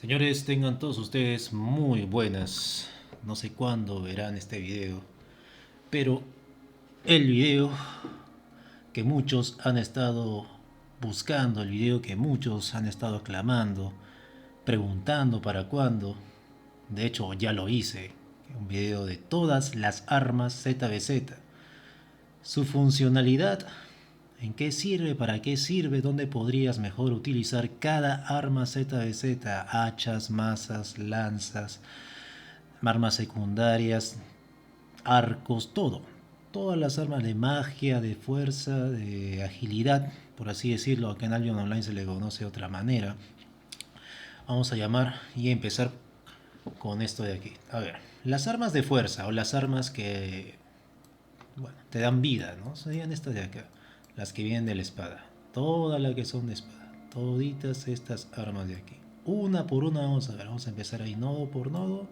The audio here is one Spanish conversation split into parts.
Señores, tengan todos ustedes muy buenas. No sé cuándo verán este video, pero el video que muchos han estado buscando, el video que muchos han estado clamando, preguntando para cuándo. De hecho, ya lo hice. Un video de todas las armas ZBZ. Su funcionalidad, en qué sirve, para qué sirve, dónde podrías mejor utilizar cada arma ZBZ, hachas, mazas, lanzas, armas secundarias, arcos, todo. Todas las armas de magia, de fuerza, de agilidad, por así decirlo, que en Albion Online se le conoce de otra manera. Vamos a llamar y empezar con esto de aquí. A ver, las armas de fuerza o las armas que, bueno, te dan vida, ¿no? Serían estas de acá, las que vienen de la espada. Todas las que son de espada. Toditas estas armas de aquí. Una por una vamos a ver, vamos a empezar ahí nodo por nodo.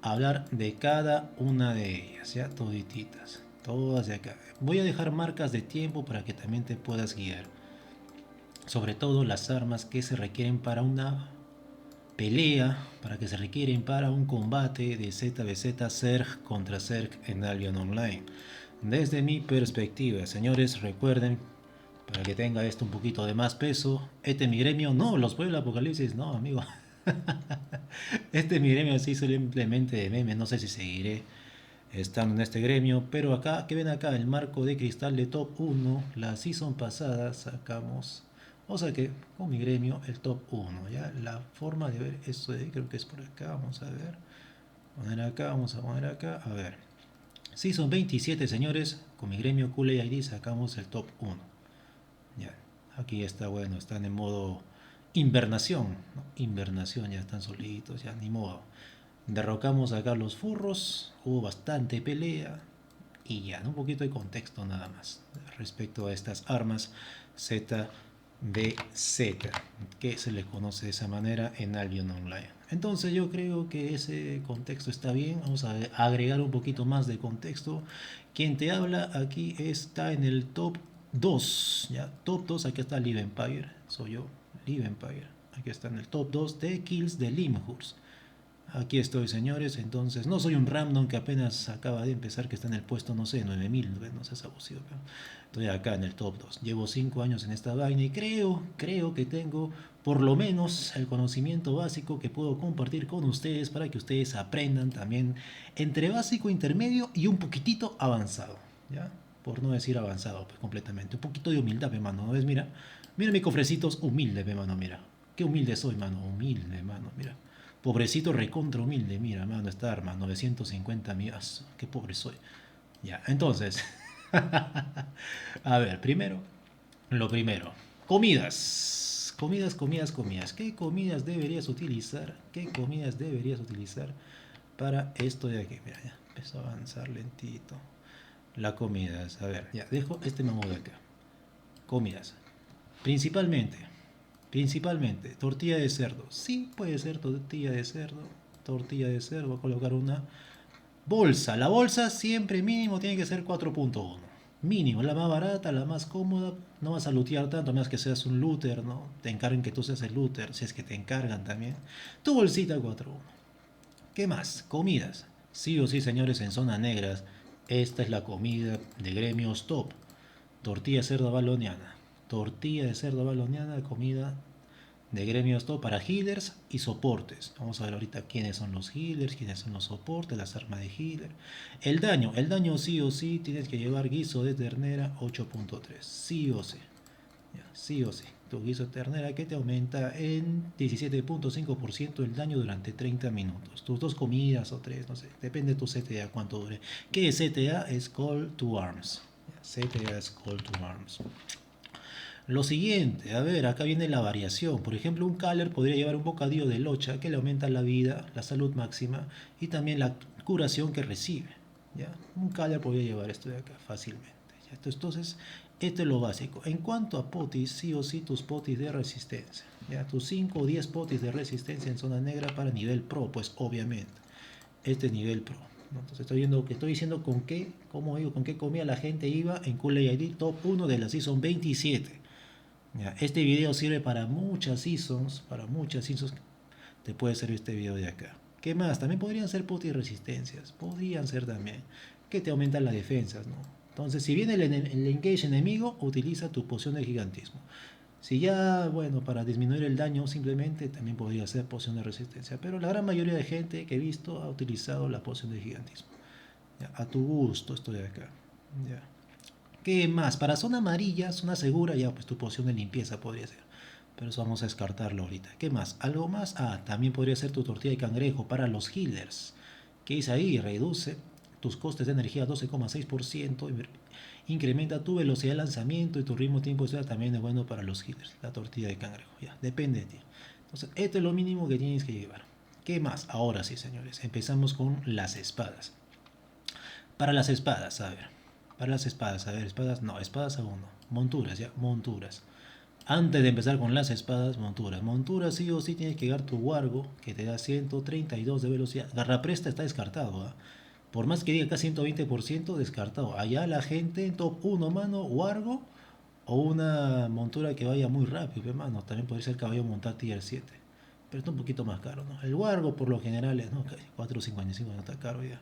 Hablar de cada una de ellas, ya todititas, todas de acá. Voy a dejar marcas de tiempo para que también te puedas guiar. Sobre todo las armas que se requieren para una pelea, para que se requieren para un combate de ZBZ Zerg contra Zerg en Albion Online. Desde mi perspectiva, señores, recuerden, para que tenga esto un poquito de más peso, este es mi gremio, no, los pueblos apocalipsis, no, amigo. Este es mi gremio así simplemente de meme, no sé si seguiré estando en este gremio, pero acá, que ven acá, el marco de cristal de top 1, la season pasada sacamos, o sea que con mi gremio el top 1, ya la forma de ver esto de ahí, creo que es por acá, vamos a ver, poner acá, vamos a poner acá, a ver, season 27 señores, con mi gremio Cool ID sacamos el top 1, ya, aquí está bueno, están en modo invernación, ¿no? Invernación, ya están solitos, ya ni modo. Derrocamos acá los furros, hubo bastante pelea y ya, ¿no? Un poquito de contexto nada más respecto a estas armas ZBZ, que se les conoce de esa manera en Albion Online. Entonces yo creo que ese contexto está bien, vamos a agregar un poquito más de contexto. Quien te habla aquí está en el top 2, ¿ya? Top 2, aquí está Live Empire, soy yo, Live Empire. Aquí está en el top 2 de kills de Limhurst. Aquí estoy, señores. Entonces, no soy un random que apenas acaba de empezar, que está en el puesto, no sé, 9000, no sé, es abusivo. Pero estoy acá en el top 2. Llevo 5 años en esta vaina y creo que tengo por lo menos el conocimiento básico que puedo compartir con ustedes para que ustedes aprendan también entre básico, intermedio y un poquitito avanzado. ¿Ya? Por no decir avanzado, pues completamente. Un poquito de humildad, mi mano. ¿No ves? Mira, mira mi cofrecitos humilde, mi mano, mira. Qué humilde soy, mano. Humilde, mano, mira. Pobrecito recontra humilde, mira, mano, esta arma, 950 millas, qué pobre soy. Ya, entonces, a ver, primero, lo primero, comidas, comidas. ¿Qué comidas deberías utilizar? ¿Qué comidas deberías utilizar para esto de aquí? Mira, ya, empezó a avanzar lentito. La comidas, a ver, ya, dejo este mambo de acá. Comidas, principalmente, tortilla de cerdo. Sí, puede ser tortilla de cerdo. Tortilla de cerdo. Voy a colocar una bolsa. La bolsa siempre mínimo tiene que ser 4.1. Mínimo, la más barata, la más cómoda. No vas a lutear tanto, a menos que seas un looter, ¿no? Te encarguen que tú seas el looter, si es que te encargan también. Tu bolsita 4.1. ¿Qué más? Comidas. Sí o sí, señores, en zonas negras, esta es la comida de gremios top. Tortilla de cerdo baloniana. Tortilla de cerdo baloniana, comida de gremios todo para healers y soportes. Vamos a ver ahorita quiénes son los healers, quiénes son los soportes, las armas de healer. El daño sí o sí tienes que llevar guiso de ternera 8.3, sí o sí. Ya, sí o sí. Tu guiso de ternera que te aumenta en 17.5% el daño durante 30 minutos. Tus dos comidas o tres, no sé, depende de tu CTA cuánto dure. ¿Qué es CTA? Es Call to Arms. Ya, CTA es Call to Arms. Lo siguiente, a ver, acá viene la variación. Por ejemplo, un Caller podría llevar un bocadillo de locha que le aumenta la vida, la salud máxima y también la curación que recibe. ¿Ya? Un Caller podría llevar esto de acá fácilmente. ¿Ya? Entonces, esto es lo básico. En cuanto a potis, sí o sí tus potis de resistencia. ¿Ya? Tus 5 o 10 potis de resistencia en zona negra para nivel pro, pues obviamente. Este es nivel pro. ¿No? Entonces estoy diciendo con qué, como digo, con qué comida la gente iba en Cool ID Top 1 de la Season 27. Ya, este video sirve para muchas seasons, te puede servir este video de acá. ¿Qué más? También podrían ser putty resistencias, podrían ser también, que te aumentan las defensas, ¿no? Entonces, si viene el engage enemigo, utiliza tu poción de gigantismo. Si ya, bueno, para disminuir el daño simplemente también podría ser poción de resistencia, pero la gran mayoría de gente que he visto ha utilizado la poción de gigantismo. Ya, a tu gusto esto de acá. Ya. ¿Qué más? Para zona amarilla, zona segura, ya pues tu poción de limpieza podría ser. Pero eso vamos a descartarlo ahorita. ¿Qué más? ¿Algo más? Ah, también podría ser tu tortilla de cangrejo para los healers. ¿Qué dice ahí? Reduce tus costes de energía 12,6%. Incrementa tu velocidad de lanzamiento y tu ritmo tiempo de espera también es bueno para los healers. La tortilla de cangrejo, ya, depende de ti. Entonces, esto es lo mínimo que tienes que llevar. ¿Qué más? Ahora sí, señores, empezamos con las espadas. Para las espadas, a ver. Para las espadas, a ver, espadas, no, espadas aún no. Monturas, ya, monturas. Antes de empezar con las espadas, monturas. Monturas sí o sí tienes que llevar tu wargo, que te da 132 de velocidad. Garrapresta está descartado, ¿eh? Por más que diga acá 120%, descartado. Allá la gente en top 1, mano, wargo o una montura que vaya muy rápido, hermano. También podría ser caballo montar tier 7. Pero está un poquito más caro, ¿no? El wargo por lo general es, ¿no? 4.55 no está caro ya.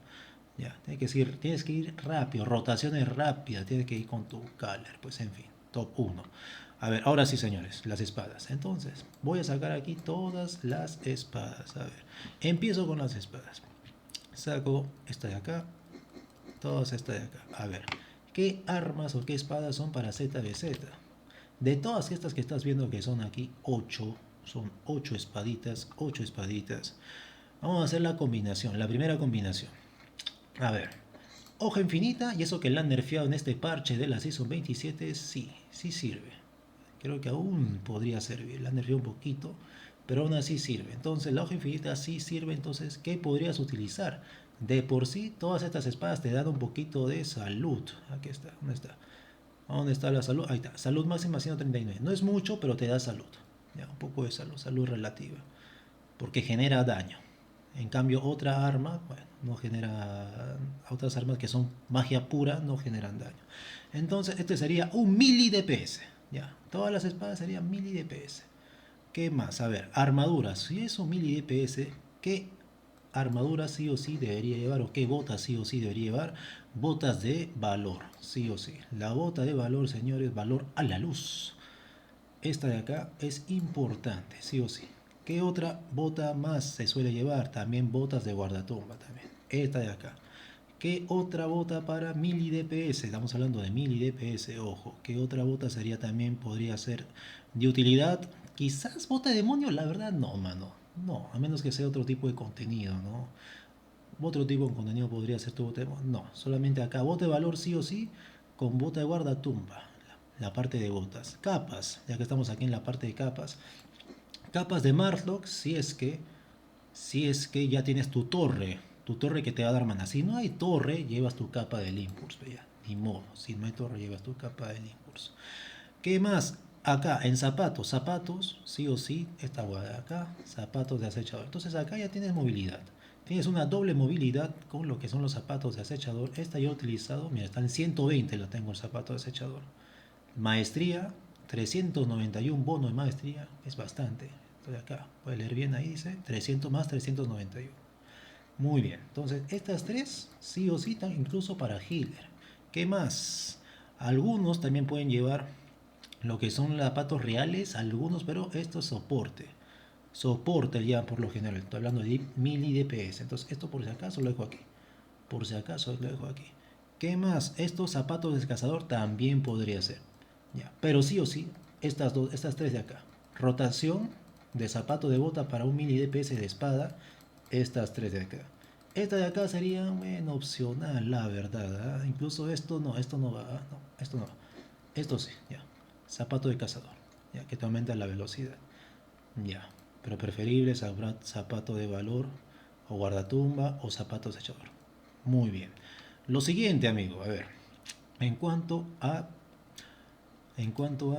Ya, tienes que ir rápido, rotaciones rápidas, tienes que ir con tu Caller, pues en fin, top 1. A ver, ahora sí, señores, las espadas. Entonces, voy a sacar aquí todas las espadas. A ver, empiezo con las espadas. Saco esta de acá, todas estas de acá. A ver, ¿qué armas o qué espadas son para ZBZ? De todas estas que estás viendo que son aquí 8, son 8 espaditas, 8 espaditas. Vamos a hacer la combinación, la primera combinación. A ver, hoja infinita, y eso que la han nerfeado en este parche de la Season 27, sí, sí sirve. Creo que aún podría servir, la han nerfeado un poquito, pero aún así sirve. Entonces la hoja infinita sí sirve, entonces, ¿qué podrías utilizar? De por sí, todas estas espadas te dan un poquito de salud. Aquí está, ¿dónde está? ¿Dónde está la salud? Ahí está, salud máxima 139. No es mucho, pero te da salud. Ya, un poco de salud, salud relativa. Porque genera daño. En cambio, otra arma, bueno, no genera. Otras armas que son magia pura no generan daño. Entonces, este sería un mili DPS. Ya, todas las espadas serían mili DPS. ¿Qué más? A ver, armaduras. Si es un mili DPS, ¿qué armadura sí o sí debería llevar? ¿O qué botas sí o sí debería llevar? Botas de valor, sí o sí. La bota de valor, señores, valor a la luz. Esta de acá es importante, sí o sí. ¿Qué otra bota más se suele llevar? También botas de guardatumba también. Esta de acá. ¿Qué otra bota para mili DPS? Estamos hablando de mili DPS, ojo. ¿Qué otra bota sería también, podría ser de utilidad? Quizás bota de demonio, la verdad no, mano. No, a menos que sea otro tipo de contenido, ¿no? Otro tipo de contenido podría ser tu bote. No, solamente acá. Bote de valor sí o sí, con bota de guardatumba. La parte de botas. Capas, ya que estamos aquí en la parte de capas. Capas de Martlock, si es que ya tienes tu torre que te va a dar mana. Si no hay torre, llevas tu capa del Impulse, ya. Ni modo, si no hay torre, llevas tu capa del Impulse. ¿Qué más? Acá, en zapatos, sí o sí, esta guada de acá, zapatos de acechador. Entonces acá ya tienes movilidad. Tienes una doble movilidad con lo que son los zapatos de acechador. Esta yo he utilizado, mira, está en 120 lo tengo el zapato de acechador. Maestría, 391 bono de maestría, es bastante. Estoy acá, puede leer bien ahí, dice 300 más 391. Muy bien, entonces estas tres sí o sí están incluso para healer. ¿Qué más? Algunos también pueden llevar lo que son zapatos reales, algunos, pero esto es soporte. Soporte ya por lo general, estoy hablando de mili DPS. Entonces esto por si acaso lo dejo aquí. Por si acaso lo dejo aquí. ¿Qué más? Estos zapatos de cazador también podría ser. Ya, pero sí o sí, estas tres de acá. Rotación de zapato de bota para un mini DPS de espada. Estas tres de acá. Esta de acá sería, bueno, opcional, la verdad. Incluso esto no va. No, esto no va. Esto sí, ya. Zapato de cazador. Ya, que te aumenta la velocidad. Ya. Pero preferible zapato de valor o guardatumba o zapatos de echador. Muy bien. Lo siguiente, amigo, a ver. En cuanto a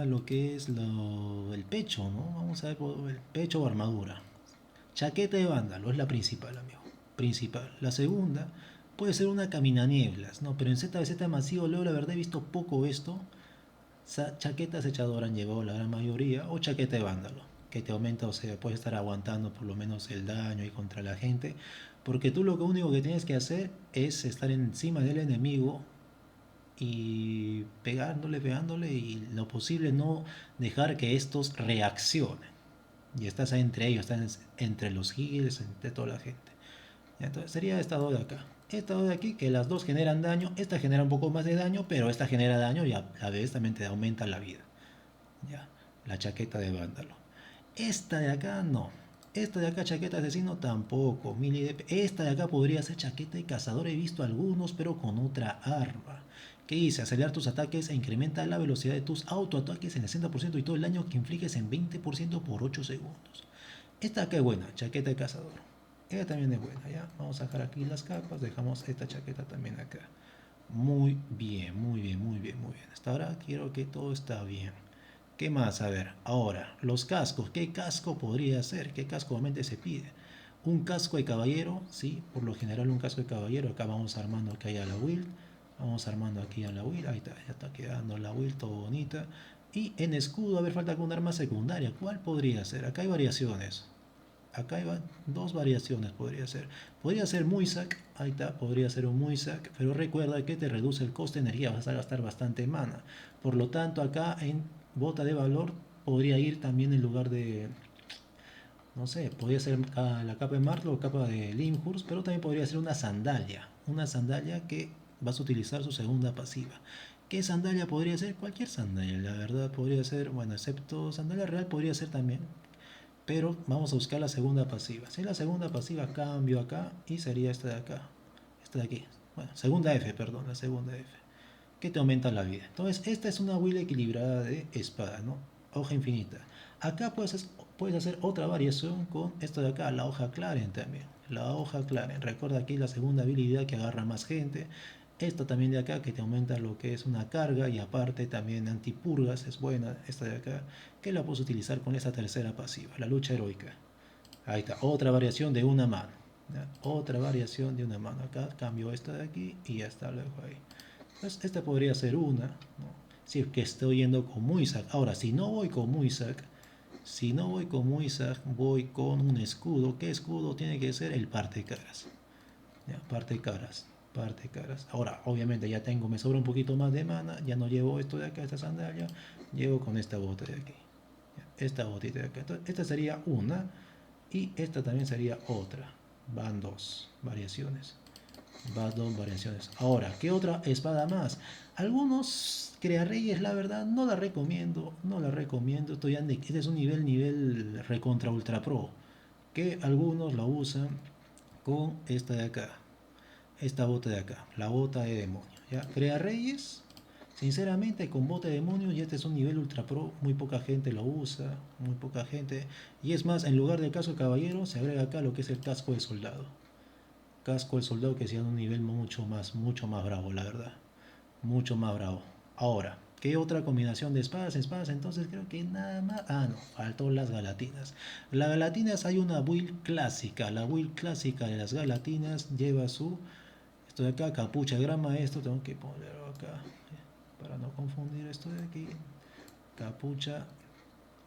lo que es el pecho, ¿no? Vamos a ver el pecho o armadura. Chaqueta de vándalo es la principal, amigo. Principal. La segunda puede ser una caminanieblas, ¿no? Pero en ZBZ masivo, luego la verdad he visto poco esto. Chaqueta acechadora han llevado la gran mayoría, o chaqueta de vándalo. que te aumenta, o sea, puedes estar aguantando por lo menos el daño y contra la gente, porque tú lo único que tienes que hacer es estar encima del enemigo y pegándole y lo posible no dejar que estos reaccionen. Y estás entre ellos, estás entre los heals, entre toda la gente. Entonces sería esta dos de acá. Esta dos de aquí, que las dos generan daño. Esta genera un poco más de daño, pero esta genera daño y a la vez también te aumenta la vida. Ya, la chaqueta de vándalo. Esta de acá no. Esta de acá, chaqueta de asesino, tampoco. Esta de acá podría ser chaqueta de cazador. He visto algunos, pero con otra arma. ¿Qué dice? Acelerar tus ataques e incrementa la velocidad de tus autoataques en el 60% y todo el daño que infliges en 20% por 8 segundos. Esta de acá es buena, chaqueta de cazador. Esta también es buena, ¿ya? Vamos a dejar aquí las capas, dejamos esta chaqueta también acá. Muy bien, muy bien, muy bien, muy bien. Hasta ahora quiero que todo está bien. ¿Qué más? A ver, ahora, los cascos. ¿Qué casco podría ser? ¿Qué casco obviamente se pide? Un casco de caballero, sí, por lo general un casco de caballero. Acá vamos armando aquí a la build. Vamos armando aquí a la build. Ahí está, ya está quedando la build, todo bonita. Y en escudo, a ver, falta con un arma secundaria. ¿Cuál podría ser? Acá hay variaciones. Acá hay dos variaciones, podría ser. Podría ser Muisak, ahí está, podría ser un Muisak, pero recuerda que te reduce el coste de energía, vas a gastar bastante mana. Por lo tanto, acá en bota de valor podría ir también en lugar de, no sé, podría ser la capa de Marlo o capa de Limhurst, pero también podría ser una sandalia que vas a utilizar su segunda pasiva. ¿Qué sandalia podría ser? Cualquier sandalia, la verdad podría ser, bueno, excepto sandalia real podría ser también, pero vamos a buscar la segunda pasiva. Si la segunda pasiva, cambio acá y sería esta de acá, esta de aquí. Bueno, segunda F, perdón, la segunda F, que te aumenta la vida. Entonces, esta es una build equilibrada de espada, ¿no? Hoja infinita. Acá puedes hacer otra variación con esto de acá, la hoja Claren también. La hoja Claren. Recuerda aquí la segunda habilidad que agarra más gente. Esta también de acá que te aumenta lo que es una carga y aparte también antipurgas es buena. Esta de acá que la puedes utilizar con esta tercera pasiva, la lucha heroica. Ahí está, otra variación de una mano. ¿Ya? Otra variación de una mano. Acá cambio esta de aquí y ya está, lo dejo ahí. Entonces, esta podría ser una, ¿no? Si es que estoy yendo con Muisak. Ahora, si no voy con Muisak, voy con un escudo. ¿Qué escudo tiene que ser? El parte caras. ¿Ya? Parte caras. Parte caras. Ahora, obviamente ya tengo, me sobra un poquito más de mana. Ya no llevo esto de acá, esta sandalia. Llevo con esta bota de aquí. ¿Ya? Esta botita de acá. Entonces, esta sería una. Y esta también sería otra. Van dos variaciones. Van dos variaciones. Ahora, ¿qué otra espada más? Algunos Crearreyes, la verdad, no la recomiendo. No la recomiendo. Este es un nivel recontra ultra pro. Que algunos la usan con esta de acá. Esta bota de acá. La bota de demonio. ¿Ya? Crearreyes. Sinceramente, con bota de demonio, y este es un nivel ultra pro, muy poca gente lo usa, muy poca gente. Y es más, en lugar del casco de caballero, se agrega acá lo que es el casco de soldado. Casco de soldado que sea un nivel mucho más bravo, la verdad. Mucho más bravo. Ahora, ¿qué otra combinación de espadas? Espadas, entonces creo que nada más. Ah, no, faltó las galatinas. Las galatinas hay una build clásica. La build clásica de las galatinas lleva su. Esto de acá, capucha de gran maestro, tengo que ponerlo acá para no confundir esto de aquí. Capucha,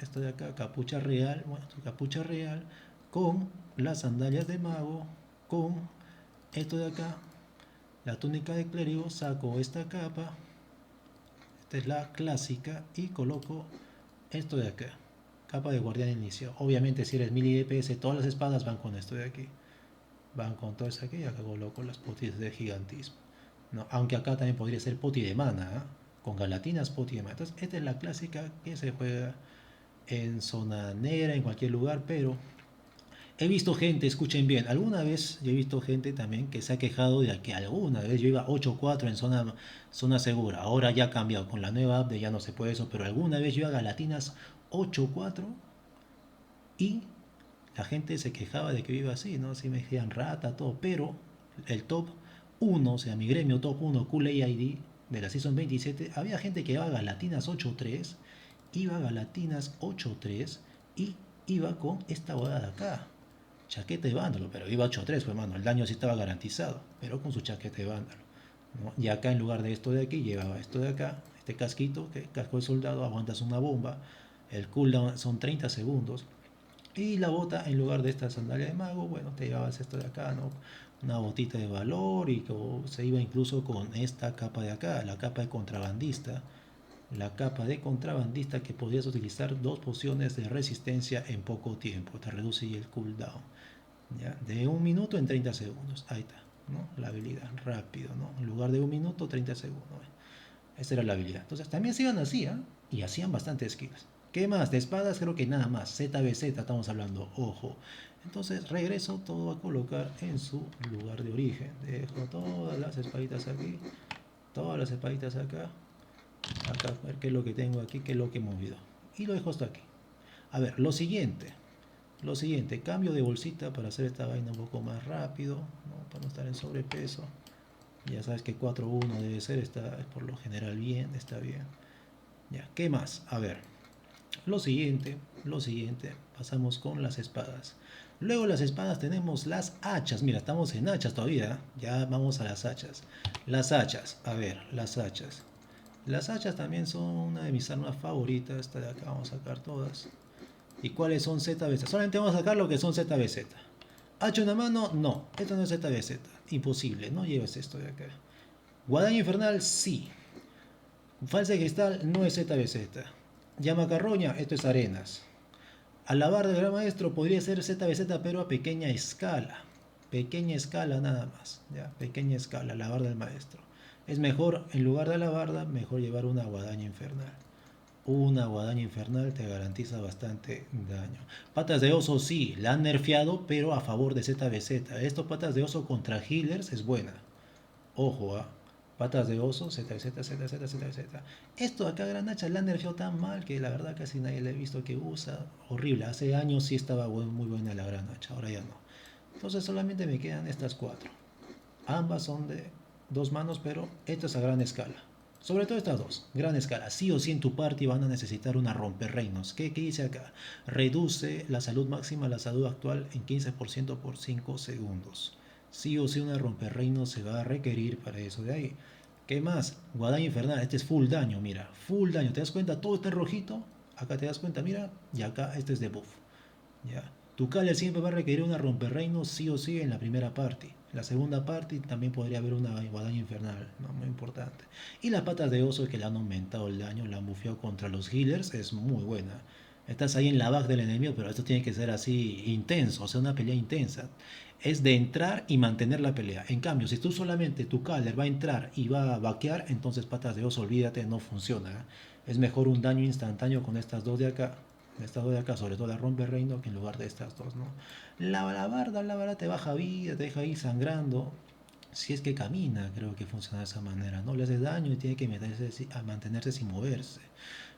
esto de acá, capucha real, bueno, capucha real con las sandalias de mago, con esto de acá, la túnica de clérigo, saco esta capa, esta es la clásica y coloco esto de acá, capa de guardián inicio. Obviamente si eres mili DPS, todas las espadas van con esto de aquí, van con todo eso aquí y acá coloco las potis de gigantismo. No, aunque acá también podría ser poti de mana, ¿eh? Con galatinas poti de mana. Entonces esta es la clásica que se juega en zona negra, en cualquier lugar, pero he visto gente, escuchen bien, alguna vez yo he visto gente también que se ha quejado de que alguna vez yo iba 8-4 en zona segura, ahora ya ha cambiado, con la nueva app de ya no se puede eso, pero alguna vez yo iba a Galatinas 8-4 y la gente se quejaba de que yo iba así, ¿no? Así me decían rata, todo, pero el top 1, o sea, mi gremio top 1, Cool AID de la Season 27, había gente que iba a Galatinas 8-3, iba a Galatinas 8-3 y iba con esta boda de acá, chaqueta de vándalo, pero iba 8-3, pues mano, el daño sí estaba garantizado, pero con su chaqueta de vándalo, ¿no? Y acá en lugar de esto de aquí, llevaba esto de acá, este casquito, que casco de soldado, aguantas una bomba, el cooldown son 30 segundos, Y la bota, en lugar de esta sandalia de mago, bueno, te llevabas esto de acá, ¿no? Una botita de valor y se iba incluso con esta capa de acá, la capa de contrabandista. La capa de contrabandista que podías utilizar dos pociones de resistencia en poco tiempo. Te reduce el cooldown. ¿Ya? De 1 minuto en 30 segundos. Ahí está, ¿no? La habilidad, rápido, ¿no? En lugar de 1 minuto, 30 segundos. Esa era la habilidad. Entonces también se iban así, ¿eh? Y hacían bastantes kills. ¿Qué más? De espadas creo que nada más. ZBZ estamos hablando, ojo. Entonces regreso todo a colocar en su lugar de origen. Dejo todas las espaditas aquí. Todas las espaditas acá. Acá, a ver qué es lo que tengo aquí, qué es lo que he movido. Y lo dejo hasta aquí. A ver, lo siguiente. Lo siguiente, cambio de bolsita para hacer esta vaina un poco más rápido, ¿no? Para no estar en sobrepeso. Ya sabes que 4-1 debe ser, está por lo general bien, está bien. Ya, ¿qué más? A ver, lo siguiente, pasamos con las espadas. Luego las espadas tenemos las hachas. Mira, estamos en hachas todavía. Ya vamos a las hachas. Las hachas, a ver, las hachas. Las hachas también son una de mis armas favoritas. Esta de acá vamos a sacar todas. ¿Y cuáles son ZBZ? Solamente vamos a sacar lo que son ZBZ. ¿Hacha una mano? No. Esto no es ZBZ. Imposible. No lleves esto de acá. Guadaña infernal, sí. Falsa de cristal no es ZBZ. Llama carroña, esto es arenas. Alabar del gran maestro podría ser ZBZ, pero a pequeña escala. Pequeña escala nada más. ¿Ya? Pequeña escala, alabar del maestro. Es mejor, en lugar de alabarda, mejor llevar una guadaña infernal. Una guadaña infernal te garantiza bastante daño. Patas de oso sí, la han nerfeado, pero a favor de ZBZ. Esto patas de oso contra healers es buena. Ojo, patas de oso, ZZ. Esto de acá Gran Hacha la han nerfeado tan mal que la verdad casi nadie le he visto que usa. Horrible, hace años sí estaba muy buena la Gran Hacha, ahora ya no. Entonces solamente me quedan estas cuatro. Ambas son de dos manos, pero esta es a gran escala. Sobre todo estas dos, gran escala. Sí o sí en tu party van a necesitar una romperreinos. ¿Qué dice acá? Reduce la salud máxima, la salud actual en 15% por 5 segundos. Sí o sí una romperreinos se va a requerir para eso de ahí. ¿Qué más? Guadaña infernal, este es full daño, mira. Full daño, ¿te das cuenta? Todo está en rojito. Acá te das cuenta, mira. Y acá este es de buff. ¿Ya? Tu Caller siempre va a requerir una romperreinos sí o sí en la primera parte. En la segunda parte también podría haber una guadaña infernal, ¿no? Muy importante. Y las patas de oso que le han aumentado el daño, la han bufeado contra los healers, es muy buena. Estás ahí en la back del enemigo, pero esto tiene que ser así intenso, o sea, una pelea intensa. Es de entrar y mantener la pelea. En cambio, si tú solamente tu Caller va a entrar y va a vaquear, entonces patas de oso, olvídate, no funciona. Es mejor un daño instantáneo con estas dos de acá, sobre todo la rompe reino, que en lugar de estas dos, ¿no? La barda te baja vida, te deja ahí sangrando. Si es que camina, creo que funciona de esa manera, ¿no? Le hace daño y tiene que mantenerse sin moverse.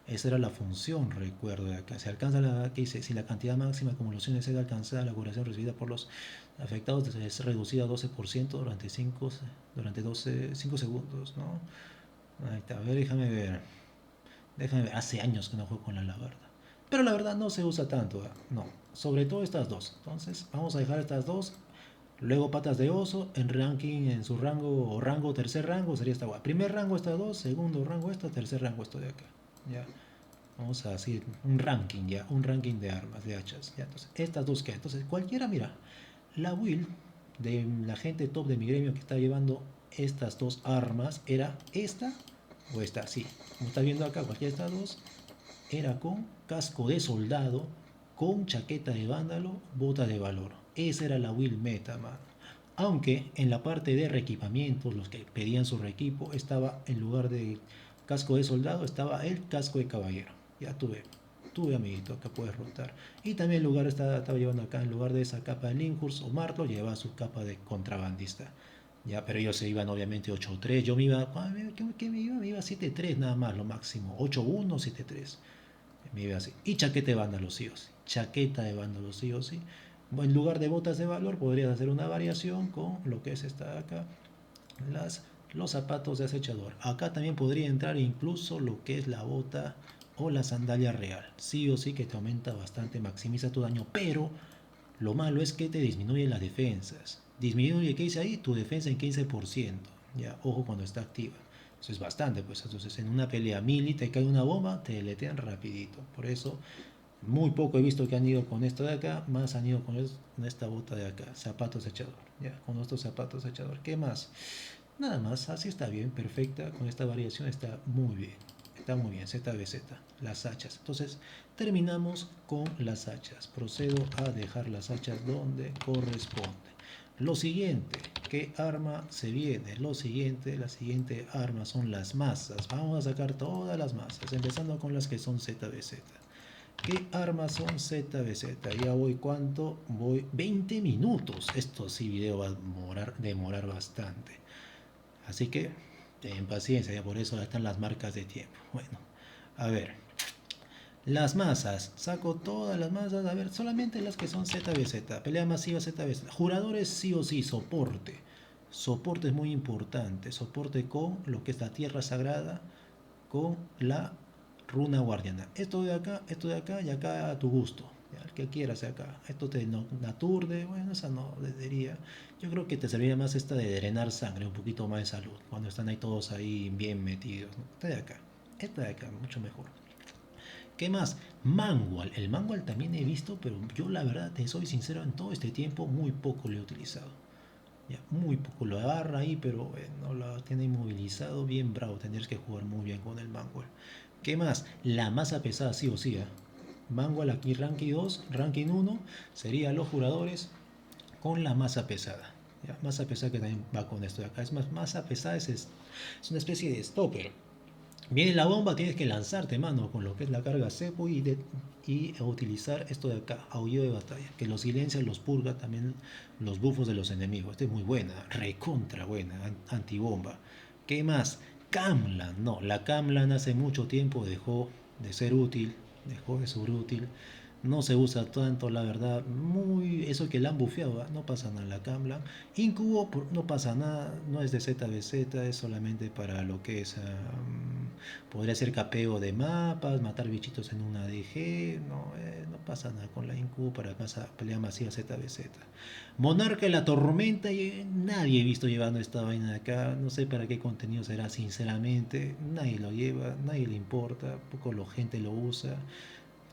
Esa era la función, recuerdo, de acá. Se alcanza que dice, si la cantidad máxima de acumulaciones es alcanzada, la curación recibida por los afectados es reducida a 12% durante 5 segundos, ¿no? Ahí está, a ver, déjame ver, hace años que no juego con la alabarda. Pero la verdad no se usa tanto, no, sobre todo estas dos. Entonces vamos a dejar estas dos. Luego patas de oso, en ranking, en su rango o rango, tercer rango sería esta guay. Primer rango estas dos, segundo rango esta, tercer rango esto de acá. Ya. Vamos a decir un ranking ya, un ranking de armas, de hachas. Ya. Entonces, estas dos que. Entonces, cualquiera, mira, la build de la gente top de mi gremio que está llevando estas dos armas era esta o esta, sí. Como está viendo acá, cualquiera de estas dos era con casco de soldado, con chaqueta de vándalo, bota de valor. Esa era la build meta, mano. Aunque en la parte de reequipamientos, los que pedían su reequipo, estaba en lugar de casco de soldado, estaba el casco de caballero. Ya tuve amiguito, acá puedes rotar. Y también en lugar estaba llevando acá, en lugar de esa capa de Linkhurst o Marto, llevaba su capa de contrabandista. Ya, pero ellos se iban obviamente 8-3. Yo me iba, ¿qué me iba? Me iba 7-3 nada más, lo máximo. 8-1, 7-3. Me iba así. Y chaqueta de vándalo, sí o sí. Chaqueta de vándalo, sí o sí. En lugar de botas de valor, podrías hacer una variación con lo que es esta de acá, los zapatos de acechador. Acá también podría entrar incluso lo que es la bota o la sandalia real. Sí o sí que te aumenta bastante, maximiza tu daño, pero lo malo es que te disminuye las defensas. Disminuye, ¿qué dice ahí? Tu defensa en 15%. Ya, ojo cuando está activa. Eso es bastante, pues. Entonces, en una pelea mili te cae una bomba, te deletean rapidito. Por eso, Muy poco he visto que han ido con esto de acá, más han ido con esta bota de acá, zapatos echador, ya, con estos zapatos echador. ¿Qué más? Nada más, así está bien, perfecta, con esta variación está muy bien, ZBZ, las hachas. Entonces, terminamos con las hachas. Procedo a dejar las hachas donde corresponde. Lo siguiente, ¿qué arma se viene? La siguiente arma son las masas. Vamos a sacar todas las masas, empezando con las que son ZBZ. ¿Qué armas son ZBZ? Ya voy, ¿cuánto? Voy 20 minutos. Esto sí, video va a demorar bastante. Así que ten paciencia, ya por eso están las marcas de tiempo. Bueno, a ver. Las masas, saco todas las masas, a ver, solamente las que son ZBZ, pelea masiva ZBZ. Juradores sí o sí, soporte. Soporte es muy importante, soporte con lo que es la tierra sagrada, con la runa guardiana. Esto de acá y acá a tu gusto. Ya, el que quieras acá. Esto te aturde, bueno, esa no diría. Yo creo que te serviría más esta de drenar sangre, un poquito más de salud, cuando están ahí todos ahí bien metidos, ¿no? Esta de acá, mucho mejor. ¿Qué más? Mangual. El mangual también he visto, pero yo la verdad, te soy sincero, en todo este tiempo muy poco lo he utilizado. Ya, muy poco lo agarra ahí, pero no lo tiene inmovilizado. Bien bravo, tendrías que jugar muy bien con el mangual. ¿Qué más? La masa pesada, sí o sí. Mangual aquí, ranking 2, ranking 1 sería los juradores con la masa pesada. ¿Ya? Masa pesada que también va con esto de acá. Es más, masa pesada es una especie de stopper. Viene la bomba, tienes que lanzarte, mano, con lo que es la carga cepo y utilizar esto de acá, aullido de batalla, que los silencia, los purga también los bufos de los enemigos. Esta es muy buena, recontra buena, antibomba. ¿Qué más? Camlan, no, la Camlan hace mucho tiempo dejó de ser útil, dejó de ser útil. No se usa tanto, la verdad. Muy, eso que la han bufeado, no pasa nada. La Camlan. Incubo, no pasa nada. No es de ZBZ, es solamente para lo que es. Podría ser capeo de mapas, matar bichitos en una ADG. No, no pasa nada con la Incubo para pelea masiva ZBZ. Monarca de la Tormenta. Nadie he visto llevando esta vaina de acá. No sé para qué contenido será, sinceramente. Nadie lo lleva, nadie le importa. Poco la gente lo usa.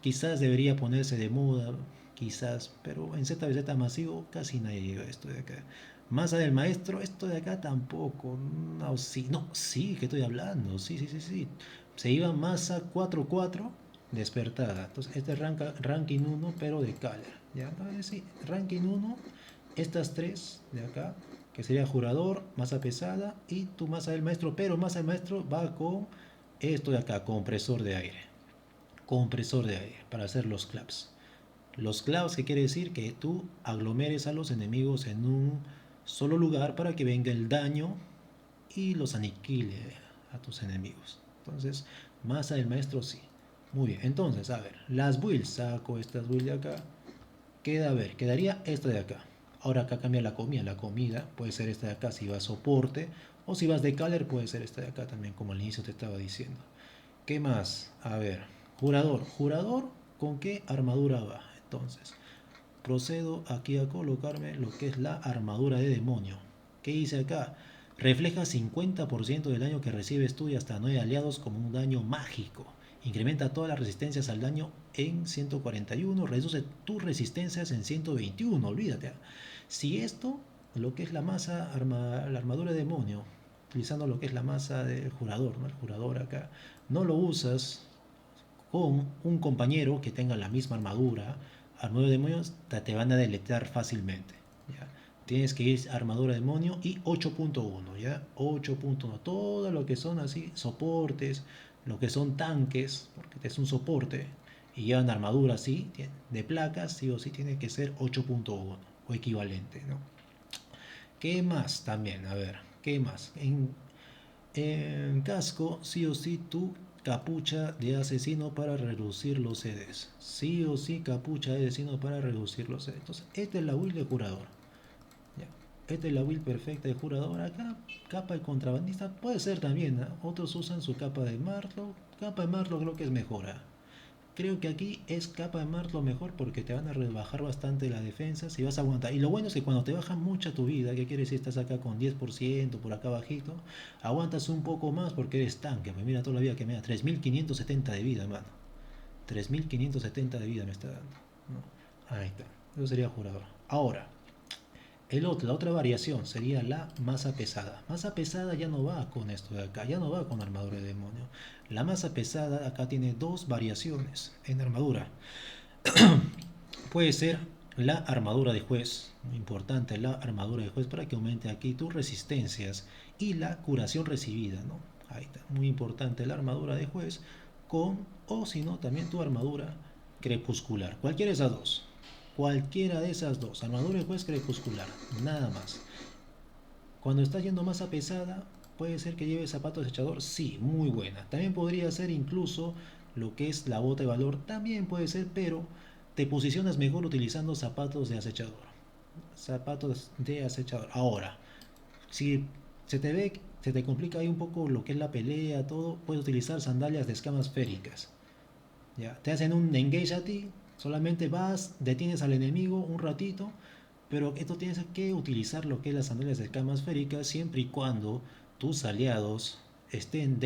Quizás debería ponerse de moda, quizás, pero en ZBZ masivo casi nadie lleva esto de acá. Masa del maestro, esto de acá tampoco. No, sí, no, sí, que estoy hablando. Sí, sí, sí, sí. Se iba masa 4-4 despertada. Entonces, este es ranking 1, pero de Caller. ¿Ya? Entonces, sí, ranking 1, estas tres de acá, que sería jurador, masa pesada y tu masa del maestro, pero masa del maestro va con esto de acá, compresor de aire, compresor de aire para hacer los claps. Los claps, que quiere decir que tú aglomeres a los enemigos en un solo lugar para que venga el daño y los aniquile a tus enemigos. Entonces, masa del maestro sí. Muy bien, entonces, a ver, las builds, saco estas builds de acá. Queda, a ver, quedaría esta de acá. Ahora acá cambia la comida. La comida puede ser esta de acá si vas soporte. O si vas de caller puede ser esta de acá también, como al inicio te estaba diciendo. ¿Qué más? A ver, jurador. Jurador, ¿con qué armadura va? Entonces, procedo aquí a colocarme lo que es la armadura de demonio. ¿Qué dice acá? Refleja 50% del daño que recibes tú y hasta 9 aliados como un daño mágico. Incrementa todas las resistencias al daño en 141. Reduce tus resistencias en 121. Olvídate. Si esto, lo que es la masa, la armadura de demonio, utilizando lo que es la masa del jurador, ¿no? El jurador acá, no lo usas con un compañero que tenga la misma armadura, armadura de demonios, te van a deletar fácilmente. ¿Ya? Tienes que ir armadura de demonio y 8.1, ¿ya? 8.1, todo lo que son así, soportes, lo que son tanques, porque es un soporte, y llevan armadura así, de placas, sí o sí tiene que ser 8.1 o equivalente, ¿no? ¿Qué más también? A ver, ¿qué más? En casco, sí o sí, tu capucha de asesino para reducir los CDs. Sí o sí, capucha de asesino para reducir los CDs. Entonces, esta es la build de jurador. ¿Ya? Esta es la build perfecta de jurador. Acá, capa de contrabandista puede ser también. ¿Eh? Otros usan su capa de Martlo. Capa de Martlo creo que es mejor. Creo que aquí es capa de Mars lo mejor porque te van a rebajar bastante la defensa si vas a aguantar. Y lo bueno es que cuando te baja mucha tu vida, que quiere decir estás acá con 10% por acá bajito, aguantas un poco más porque eres tanque. Pues mira toda la vida que me da 3570 de vida, mano. 3570 de vida me está dando, ¿no? Ahí está, eso sería jurador. Ahora, la otra variación sería la masa pesada. Masa pesada ya no va con esto de acá, ya no va con armadura de demonio. La masa pesada acá tiene dos variaciones en armadura. Puede ser la armadura de juez, muy importante la armadura de juez para que aumente aquí tus resistencias y la curación recibida, ¿no? Ahí está, muy importante la armadura de juez con, o si no, también tu armadura crepuscular. Cualquiera de esas dos, armadura de juez crepuscular, nada más. Cuando estás yendo masa pesada, puede ser que lleves zapatos de echador, sí, muy buena. También podría ser incluso lo que es la bota de valor, también puede ser, pero te posicionas mejor utilizando zapatos de acechador. Zapatos de acechador. Ahora, si se te complica ahí un poco lo que es la pelea, todo, puedes utilizar sandalias de escamas féricas. Ya, te hacen un engage a ti, solamente vas, detienes al enemigo un ratito, pero esto tienes que utilizar lo que es las sandalias de escamas féricas siempre y cuando tus aliados estén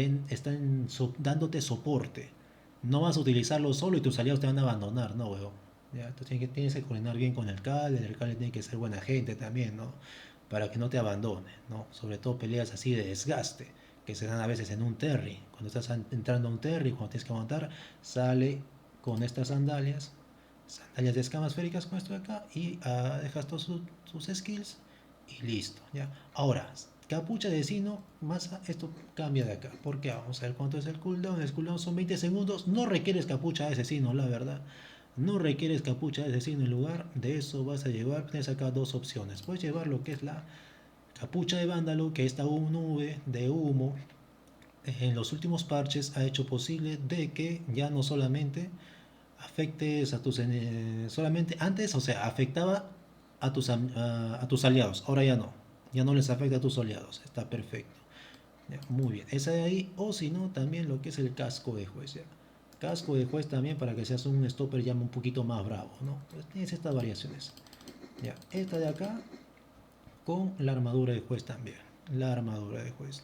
dándote soporte. No vas a utilizarlo solo y tus aliados te van a abandonar, no, weón. Ya, entonces tienes que coordinar bien con el Kale tiene que ser buena gente también, ¿no? Para que no te abandone, ¿no? Sobre todo peleas así de desgaste, que se dan a veces en un terry. Cuando estás entrando a un terry, cuando tienes que aguantar, sale con estas sandalias de escamas féricas con esto de acá y dejas todos sus skills y listo, ¿ya? Ahora, capucha de Sino, masa, esto cambia de acá. Porque vamos a ver cuánto es el cooldown. El cooldown son 20 segundos. No requieres capucha de asesino, la verdad. No requieres capucha de asesino. En lugar de eso vas a llevar, tienes acá dos opciones. Puedes llevar lo que es la capucha de vándalo, que esta nube de humo en los últimos parches ha hecho posible de que ya no solamente afectes a tus solamente antes, o sea, afectaba a tus aliados, ahora ya no les afecta a tus aliados, está perfecto. Ya, muy bien, esa de ahí, o si no, también lo que es el casco de juez, ya. Casco de juez también para que seas un stopper ya un poquito más bravo, ¿no? Pues tienes estas variaciones. Ya, esta de acá con la armadura de juez también, la armadura de juez.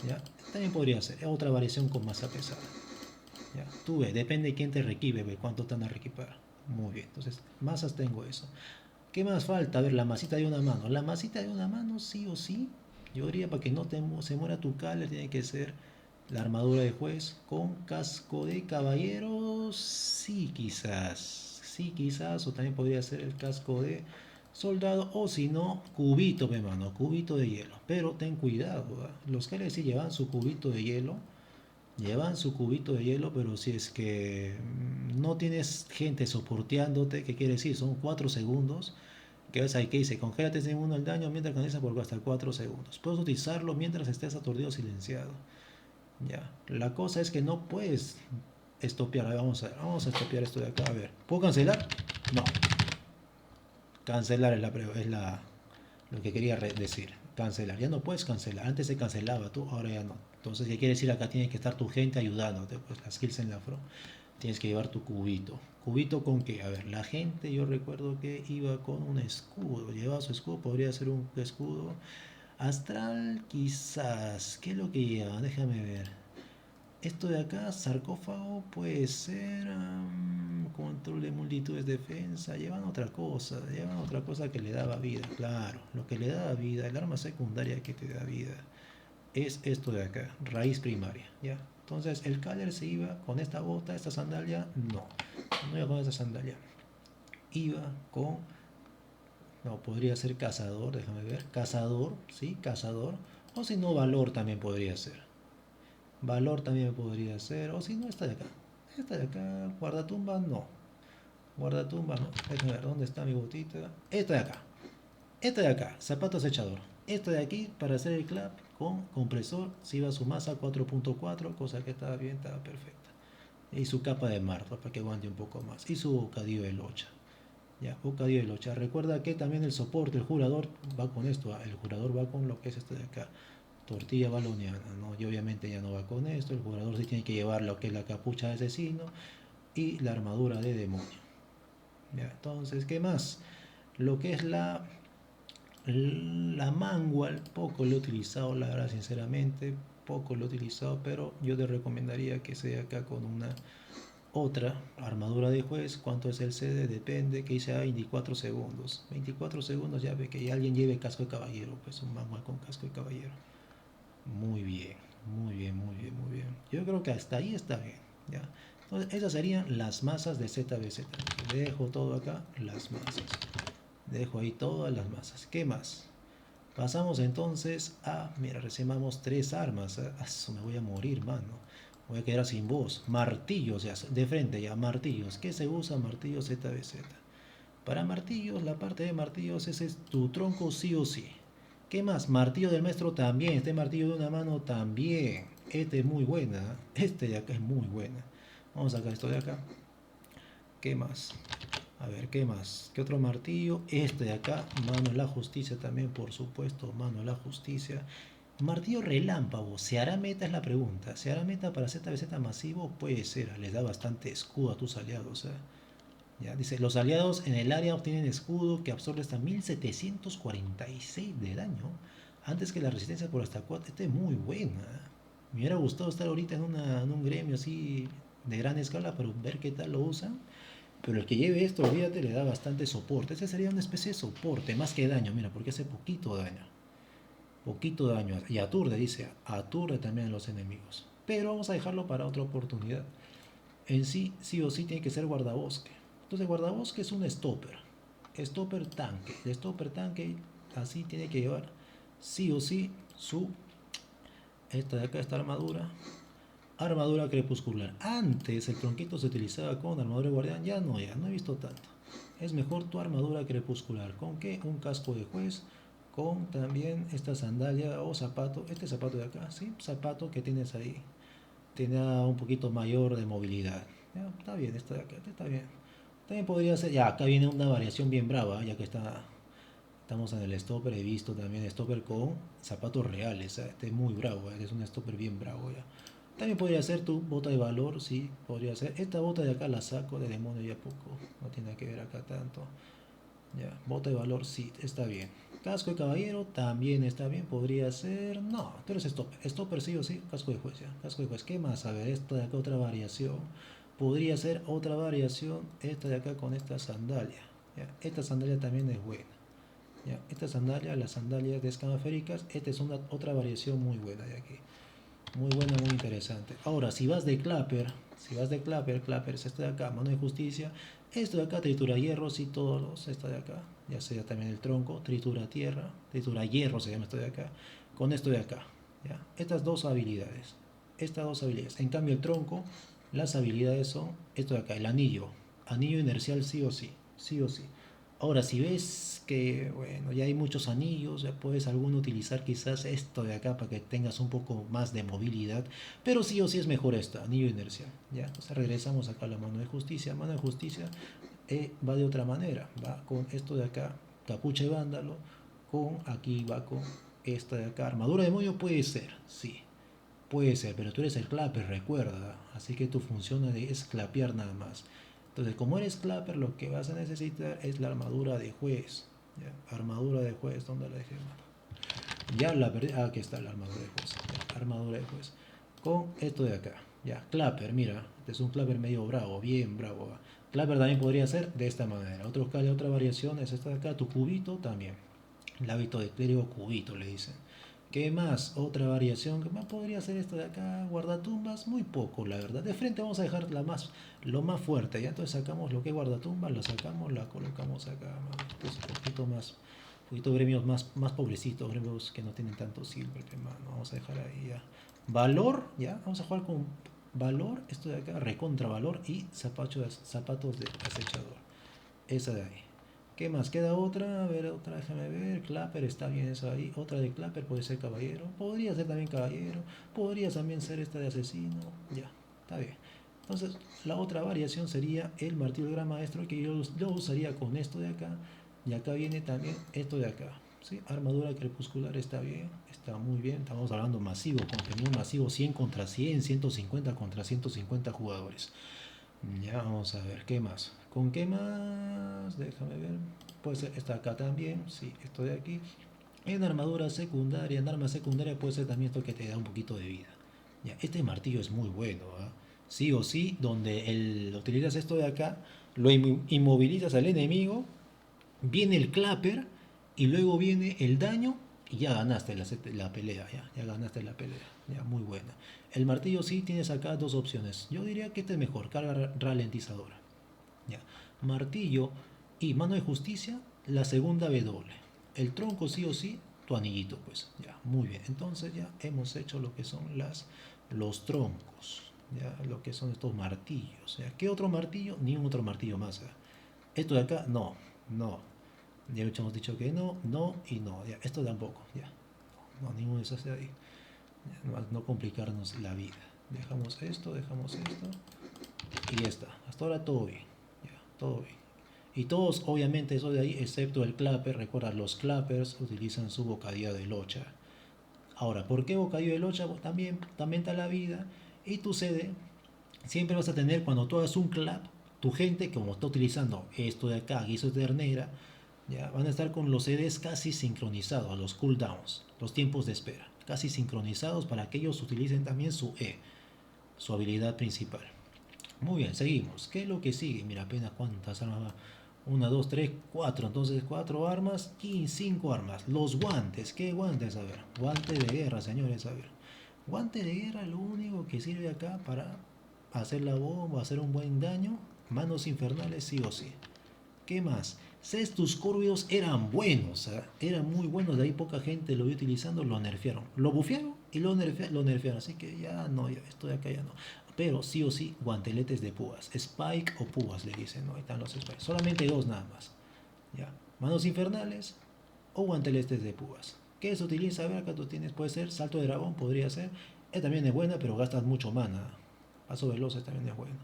¿Ya? También podría ser otra variación con masa pesada. ¿Ya? Tú ves, depende de quién te requibe, ve cuánto te van a requipar. Muy bien, entonces, masas tengo eso. ¿Qué más falta? A ver, la masita de una mano. La masita de una mano, sí o sí. Yo diría para que no se muera tu Caller, tiene que ser la armadura de juez con casco de caballero. Sí, quizás. Sí, quizás. O también podría ser el casco de soldado. O si no, cubito, mi mano. Cubito de hielo. Pero ten cuidado. Los Callers sí llevan su cubito de hielo. Llevan su cubito de hielo, pero si es que no tienes gente soporteándote, ¿qué quiere decir? Son 4 segundos. Que ves ahí que dice, congélate en uno el daño mientras canaliza por hasta 4 segundos. Puedes utilizarlo mientras estés aturdido o silenciado. Ya. La cosa es que no puedes estopear. A ver, vamos a estopear esto de acá. A ver, ¿puedo cancelar? No. Cancelar lo que quería decir. Cancelar. Ya no puedes cancelar. Antes se cancelaba tú, ahora ya no. Entonces, ¿qué quiere decir? Acá tiene que estar tu gente ayudándote. Pues las kills en la front. Tienes que llevar tu cubito. ¿Cubito con qué? A ver, la gente yo recuerdo que iba con un escudo. Llevaba su escudo, podría ser un escudo astral, quizás. ¿Qué es lo que lleva? Déjame ver. Esto de acá, sarcófago, puede ser control de multitudes, defensa. Llevan otra cosa que le daba vida. Claro, lo que le daba vida, el arma secundaria que te da vida es esto de acá, raíz primaria, ¿ya? Entonces el Caller se iba con esta bota, esta sandalia, no iba con esta sandalia, iba con, no, podría ser cazador, déjame ver, cazador, sí, cazador, o si no, valor también podría ser, valor también podría ser, o si no, esta de acá, guardatumba, no, guardatumba, no, déjame ver, ¿dónde está mi botita? Esta de acá, zapatos echador. Esta de aquí para hacer el clap con compresor, si iba su masa 4.4, cosa que estaba bien, estaba perfecta. Y su capa de marfa para que aguante un poco más. Y su bocadillo de locha. Ya, bocadillo de locha. Recuerda que también el soporte, el jurador va con esto. El jurador va con lo que es esto de acá. Tortilla baloniana, ¿no? Y obviamente ya no va con esto. El jurador sí tiene que llevar lo que es la capucha de asesino y la armadura de demonio. Ya, entonces, ¿qué más? Lo que es la mangual, poco lo he utilizado, la verdad, sinceramente, poco lo he utilizado, pero yo te recomendaría que sea acá con una Otra, armadura de juez, ¿cuánto es el CD? Depende, que dice 24 segundos. 24 segundos ya ve que alguien lleve casco de caballero, pues un manual con casco de caballero. Muy bien, muy bien, muy bien, muy bien. Yo creo que hasta ahí está bien, ¿ya? Entonces, esas serían las masas de ZBZ. Dejo todo acá, las masas. Dejo ahí todas las masas. ¿Qué más? Pasamos entonces a, mira, recibamos tres armas. Me voy a morir, mano. Voy a quedar sin voz. Martillos, ya, de frente ya, martillos. ¿Qué se usa? Martillos ZBZ. Para martillos, la parte de martillos, ese es tu tronco sí o sí. ¿Qué más? Martillo del maestro también. Este martillo de una mano también. Este es muy buena. Este de acá es muy buena. Vamos a sacar esto de acá. ¿Qué más? A ver, ¿qué más? ¿Qué otro martillo? Este de acá, mano de la justicia también, por supuesto, mano de la justicia. Martillo relámpago, ¿se hará meta? Es la pregunta. ¿Se hará meta para ZBZ masivo? Puede ser, les da bastante escudo a tus aliados. Ya, dice, los aliados en el área obtienen escudo que absorbe hasta 1746 de daño, antes que la resistencia por hasta 4. Esta es muy buena. Me hubiera gustado estar ahorita en un gremio así de gran escala para ver qué tal lo usan. Pero el que lleve esto, olvídate, le da bastante soporte. Ese sería una especie de soporte, más que daño, mira, porque hace poquito daño. Poquito daño. Y aturde, dice, aturde también a los enemigos. Pero vamos a dejarlo para otra oportunidad. En sí, sí o sí tiene que ser guardabosque. Entonces, guardabosque es un stopper. Stopper tanque. El stopper tanque así tiene que llevar sí o sí su, esta de acá, esta armadura. Armadura crepuscular. Antes el tronquito se utilizaba con armadura de guardián, ya no he visto tanto. Es mejor tu armadura crepuscular. ¿Con qué? Un casco de juez, con también esta sandalia o zapato. Este zapato de acá, ¿sí? Zapato que tienes ahí. Tiene un poquito mayor de movilidad. Ya, está bien, está de acá, está bien. También podría ser, ya, acá viene una variación bien brava, ya que estamos en el stopper, he visto también stopper con zapatos reales, este es muy bravo, es un stopper bien bravo ya. También podría ser tu bota de valor, sí, podría ser. Esta bota de acá la saco de demonio ya poco, no tiene que ver acá tanto. Ya, bota de valor, sí, está bien. Casco de caballero también está bien, podría ser. No, tú eres stopper. Stopper sí o sí, casco de juez ya. Casco de juez, ¿qué más? A ver, esta de acá otra variación. Podría ser otra variación, esta de acá con esta sandalia. ¿Ya? Esta sandalia también es buena. ¿Ya? Esta sandalia, las sandalias de escamaféricas, esta es otra variación muy buena de aquí. Muy buena, muy interesante. Ahora, si vas de Clapper es esto de acá, mano de justicia. Esto de acá tritura hierros y todos los, esto de acá, ya sea también el tronco, tritura tierra, tritura hierro se llama esto de acá, con esto de acá. ¿Ya? Estas dos habilidades. Estas dos habilidades. En cambio, el tronco, las habilidades son esto de acá, el anillo. Anillo inercial sí o sí, sí o sí. Ahora, si ves que, bueno, ya hay muchos anillos, ya puedes alguno utilizar quizás esto de acá para que tengas un poco más de movilidad, pero sí o sí es mejor esto, anillo inercial, ¿ya? Entonces regresamos acá a la mano de justicia. Mano de justicia va de otra manera, va con esto de acá, capucha de vándalo, con aquí va con esta de acá, armadura de moño puede ser, sí, puede ser, pero tú eres el clapper, recuerda, así que tu función es clapear nada más. Entonces, como eres clapper, lo que vas a necesitar es la armadura de juez. ¿Ya? Armadura de juez, ¿dónde la dejé? Ya la perdí. Ah, aquí está la armadura de juez. Ya, armadura de juez. Con esto de acá. Ya, clapper, mira. Este es un clapper medio bravo, bien bravo. ¿Va? Clapper también podría ser de esta manera. Otra variación es esta de acá, tu cubito también. El hábito de clérigo cubito le dicen. ¿Qué más? Otra variación que más podría ser esta de acá, guardatumbas, muy poco, la verdad. De frente vamos a dejar lo más fuerte, ya entonces sacamos lo que es guardatumbas, la sacamos, la colocamos acá, pues un poquito más, un poquito gremios más pobrecitos, gremios que no tienen tanto silver, hermano. Vamos a dejar ahí ya. Valor, ya, vamos a jugar con valor, esto de acá, recontra valor y zapatos de acechador. Esa de ahí. ¿Qué más? Queda otra, a ver, otra, déjame ver. Clapper, está bien eso ahí. Otra de Clapper puede ser caballero. Podría ser también caballero. Podría también ser esta de asesino. Ya, está bien. Entonces, la otra variación sería el martillo del gran maestro, que yo usaría con esto de acá. Y acá viene también esto de acá. ¿Sí? Armadura crepuscular está bien, está muy bien. Estamos hablando masivo, contenido masivo 100 contra 100, 150 contra 150 jugadores. Ya, vamos a ver, ¿qué más? ¿Con qué más? Déjame ver. Puede ser esta acá también. Sí, esto de aquí. En armadura secundaria, en arma secundaria puede ser también esto que te da un poquito de vida. Ya, este martillo es muy bueno, ¿ah? sí o sí, donde utilizas esto de acá, lo inmovilizas al enemigo, viene el clapper y luego viene el daño y ya ganaste la pelea, ya ganaste la pelea, ya muy buena. El martillo sí tienes acá dos opciones. Yo diría que este es mejor, carga ralentizadora. Ya. Martillo y mano de justicia, la segunda W. El tronco sí o sí, tu anillito, pues. Ya, muy bien. Entonces ya hemos hecho lo que son los troncos. Ya, lo que son estos martillos. Ya. ¿Qué otro martillo? Ni un otro martillo más. Ya. Esto de acá, no, no. Ya hemos dicho que no, no y no. Ya. Esto tampoco, ya. No, ninguno de esos de ahí. Ya, no complicarnos la vida. Dejamos esto y ya está. Hasta ahora todo bien. Ya, todo bien. Y todos, obviamente, eso de ahí, excepto el clapper. Recuerda, los clappers utilizan su bocadillo de locha. Ahora, ¿por qué bocadillo de locha? Pues también está la vida. Y tu CD, siempre vas a tener, cuando tú hagas un clap, tu gente, como está utilizando esto de acá, guiso de ternera, ya van a estar con los CDs casi sincronizados, los cooldowns, los tiempos de espera, casi sincronizados para que ellos utilicen también su E, su habilidad principal. Muy bien, seguimos. ¿Qué es lo que sigue? Mira, apenas cuántas armas va. Una, dos, tres, cuatro. Entonces, cuatro armas y cinco armas. Los guantes. ¿Qué guantes? A ver. Guante de guerra, señores. A ver. Guante de guerra, lo único que sirve acá para hacer la bomba, hacer un buen daño. Manos infernales, sí o sí. ¿Qué más? Cestus Corvios eran buenos, eran muy buenos, de ahí poca gente lo vio utilizando, lo nerfearon. Lo bufearon y lo nerfearon, así que ya no, ya, esto de acá ya no. Pero sí o sí, guanteletes de púas, Spike o púas le dicen, ¿no? Ahí están los Spike, solamente dos nada más. Ya, manos infernales o guanteletes de púas. ¿Qué se utiliza? A ver, acá tú tienes, puede ser salto de dragón, podría ser. También es buena, pero gastas mucho mana. Paso veloces también es bueno.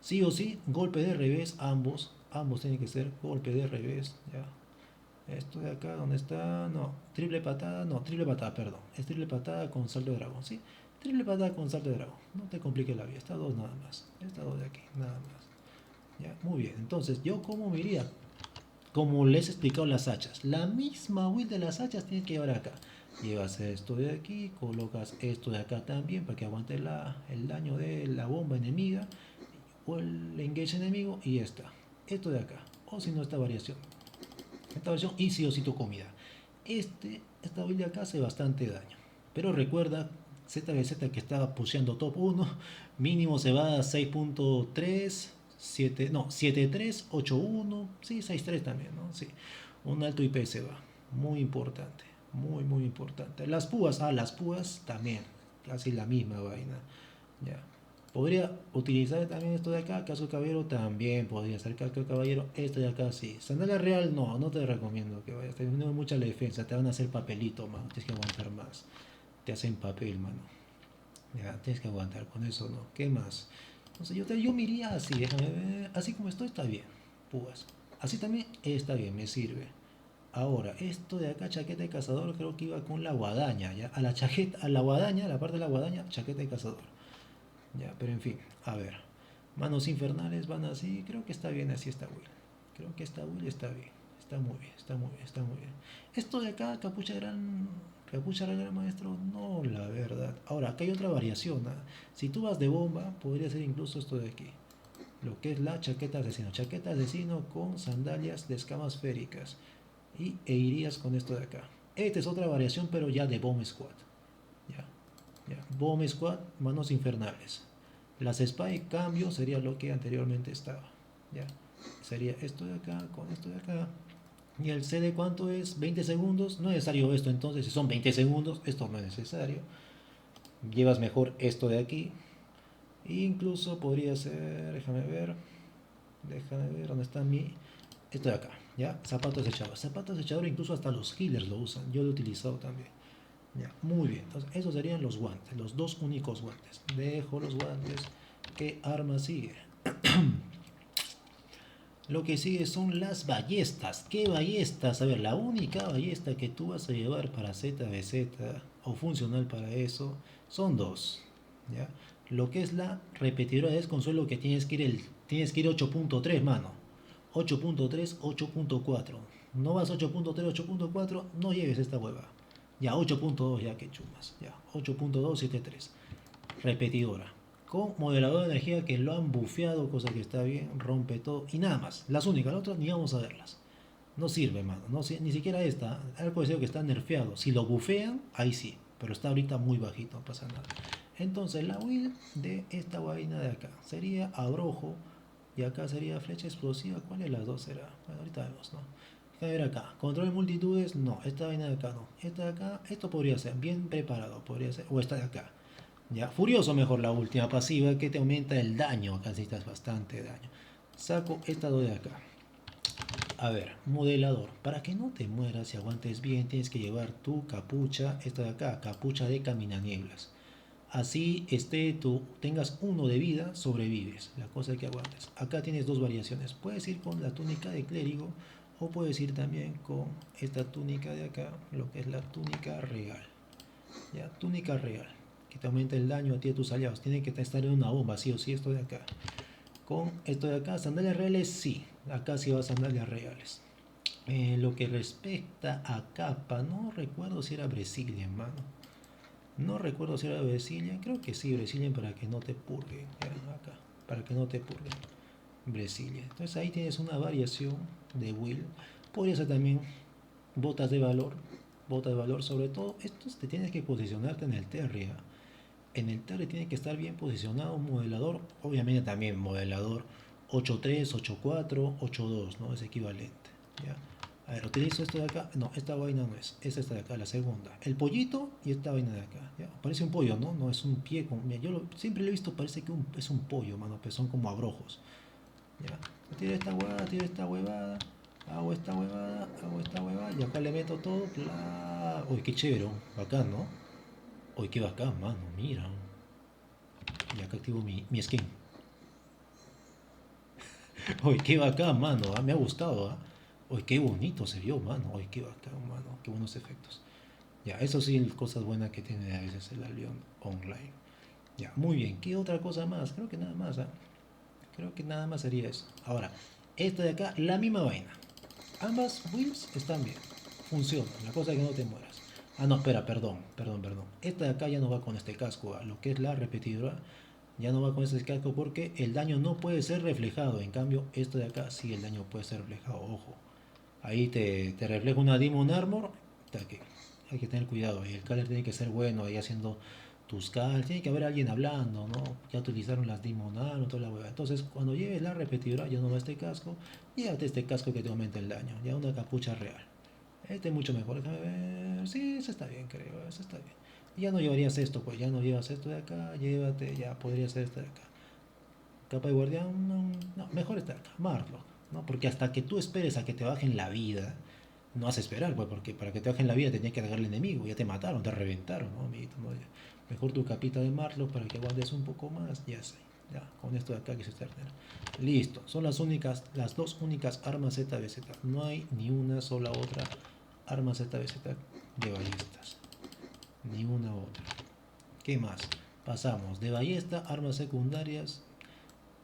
Sí o sí, golpe de revés, ambos tienen que ser golpe de revés, ya. Esto de acá, ¿dónde está? No, triple patada, perdón. Es triple patada con salto de dragón, ¿sí? Triple patada con salto de dragón. No te compliques la vida, estas dos nada más. Estas dos de aquí, nada más. Ya, muy bien. Entonces, ¿yo cómo me iría? Como les he explicado las hachas. La misma build de las hachas tienes que llevar acá. Llevas esto de aquí, colocas esto de acá también para que aguante el daño de la bomba enemiga o el engage enemigo y esta. Esto de acá. O si no, esta variación. Esta variación y sí o sí tu comida. Esta build de acá hace bastante daño. Pero recuerda, ZBZ que estaba pusheando top 1, mínimo se va a 6.3, 7, no, 7.3, 8.1, sí, 6.3 también, ¿no? Sí, un alto IP se va. Muy importante, muy importante. Las púas también, casi la misma vaina. Ya. Podría utilizar también esto de acá, casco caballero también podría ser casco caballero, esto de acá sí. Sandalia real no, no te recomiendo que vayas, te viene mucha la defensa, te van a hacer papelito, mano, tienes que aguantar más. Te hacen papel, mano. Ya, tienes que aguantar con eso, ¿no? ¿Qué más? Entonces yo me iría así, déjame ver, así como estoy está bien, púas. Así también está bien, me sirve. Ahora, esto de acá, chaqueta de cazador, creo que iba con la guadaña, ¿ya? A la chaqueta, a la guadaña, a la parte de la guadaña, chaqueta de cazador. Ya, pero en fin, a ver. Manos infernales van así. Creo que está bien así esta Will. Creo que esta Will está bien. Está muy bien, está muy bien, está muy bien. Esto de acá, capucha gran maestro, no, la verdad. Ahora, acá hay otra variación. ¿Ah? Si tú vas de bomba, podría ser incluso esto de aquí. Lo que es la chaqueta asesino. Chaqueta asesino con sandalias de escamas féricas. Irías con esto de acá. Esta es otra variación, pero ya de Bomb Squad. Ya. Ya. Bomb Squad, manos infernales. Las Spy cambio sería lo que anteriormente estaba. Ya. Sería esto de acá con esto de acá. Y el CD cuánto es 20 segundos. No es necesario esto entonces. Si son 20 segundos, esto no es necesario. Llevas mejor esto de aquí. Incluso podría ser, déjame ver dónde está mi. Esto de acá, ¿ya? Zapatos echados. Zapatos echados incluso hasta los healers lo usan. Yo lo he utilizado también. Ya, muy bien. Entonces, esos serían los guantes, los dos únicos guantes. Dejo los guantes. ¿Qué arma sigue? Lo que sigue son las ballestas. ¿Qué ballestas? A ver, la única ballesta que tú vas a llevar para ZBZ o funcional para eso son dos. ¿Ya? Lo que es la repetidora de desconsuelo que tienes que ir 8.3, mano. 8.3, 8.4. No vas 8.3, 8.4, no lleves esta hueva. Ya 8.2 ya que chumas. Ya 8.273. Repetidora. con modelador de energía que lo han bufeado, cosa que está bien, rompe todo y nada más. Las únicas, las otras ni vamos a verlas. No sirve, mano. No, ni siquiera esta. Algo deseo que está nerfeado. Si lo bufean, ahí sí. Pero está ahorita muy bajito, no pasa nada. Entonces la build de esta vaina de acá sería abrojo. Y acá sería flecha explosiva. ¿Cuál de las dos será? Bueno, ahorita vemos, ¿no? A ver acá. Control de multitudes, no. Esta vaina de acá no. Esta de acá, esto podría ser. Bien preparado, podría ser. O esta de acá. Ya, furioso mejor la última pasiva que te aumenta el daño. Acá necesitas bastante daño. Saco esta dos de acá. A ver, modelador. Para que no te mueras y aguantes bien, tienes que llevar tu capucha, esta de acá, capucha de caminanieblas. Así tengas uno de vida, sobrevives. La cosa es que aguantes. Acá tienes dos variaciones. Puedes ir con la túnica de clérigo o puedes ir también con esta túnica de acá, lo que es la túnica real. Ya, túnica real, que te aumenta el daño a ti y a tus aliados. Tiene que estar en una bomba, sí o sí, esto de acá. Con esto de acá, sandalias reales, sí. Acá sí va sandalias reales. Lo que respecta a capa, no recuerdo si era Brazilian, mano. No recuerdo si era Brazilian, creo que sí, Brazilian para que no te purguen. Acá, para que no te purguen. Brazilian. Entonces ahí tienes una variación de Will. Podría ser también botas de valor. Botas de valor, sobre todo, estos te tienes que posicionarte en el Terria. En el Terria tiene que estar bien posicionado un modelador, obviamente también modelador 8.3, 8.4, 8.2, ¿no? Es equivalente, ¿ya? A ver, utilizo esto de acá. No, esta vaina no es esta de acá, la segunda. El pollito y esta vaina de acá, ¿ya? Parece un pollo, ¿no? No es un pie con... Mira, siempre lo he visto, parece que es un pollo, mano, pero son como abrojos, ¿ya? Tiro esta huevada, tiro esta huevada, hago esta huevada, hago esta huevada, y acá le meto todo, Uy, qué chévere, bacán, ¿no? Uy, qué bacán, mano, mira. Y acá activo mi skin. Uy, qué bacán, mano. Me ha gustado. Uy, qué bonito se vio, mano. Uy, qué bacán, mano. Qué buenos efectos. Ya, eso sí, cosas buenas que tiene a veces el Albion Online. Ya, muy bien. ¿Qué otra cosa más? Creo que nada más. Creo que nada más sería eso. Ahora, esta de acá, la misma vaina. Ambas builds están bien. Funcionan. La cosa es que no te mueras. Ah, no, espera, perdón. Esta de acá ya no va con este casco. Lo que es la repetidora ya no va con ese casco porque el daño no puede ser reflejado. En cambio, esto de acá sí el daño puede ser reflejado. Ojo. Ahí te refleja una Demon Armor. Hay que tener cuidado. Y el caller tiene que ser bueno ahí haciendo tus calls. Tiene que haber alguien hablando, ¿no? Ya utilizaron las Demon Armor, toda la hueá. Entonces, cuando lleves la repetidora, ya no va este casco. Llévate este casco que te aumenta el daño. Ya una capucha real. Este es mucho mejor. Déjame ver. Sí, eso está bien, creo. Eso está bien. Ya no llevarías esto, pues ya no llevas esto de acá, llévate, ya podría ser esto de acá. Capa de guardián, no, mejor esta de acá, Marlock, ¿no? Porque hasta que tú esperes a que te bajen la vida, no vas a esperar, pues, porque para que te bajen la vida tenías que agarrar al enemigo, ya te mataron, te reventaron, ¿no, amiguito? ¿No? Mejor tu capita de Marlock para que aguantes un poco más, ya sé. Ya, con esto de acá que se está. Listo, son las dos únicas armas ZBZ. No hay ni una sola otra arma ZBZ de ballestas. Ni una otra. ¿Qué más? Pasamos de ballesta, armas secundarias.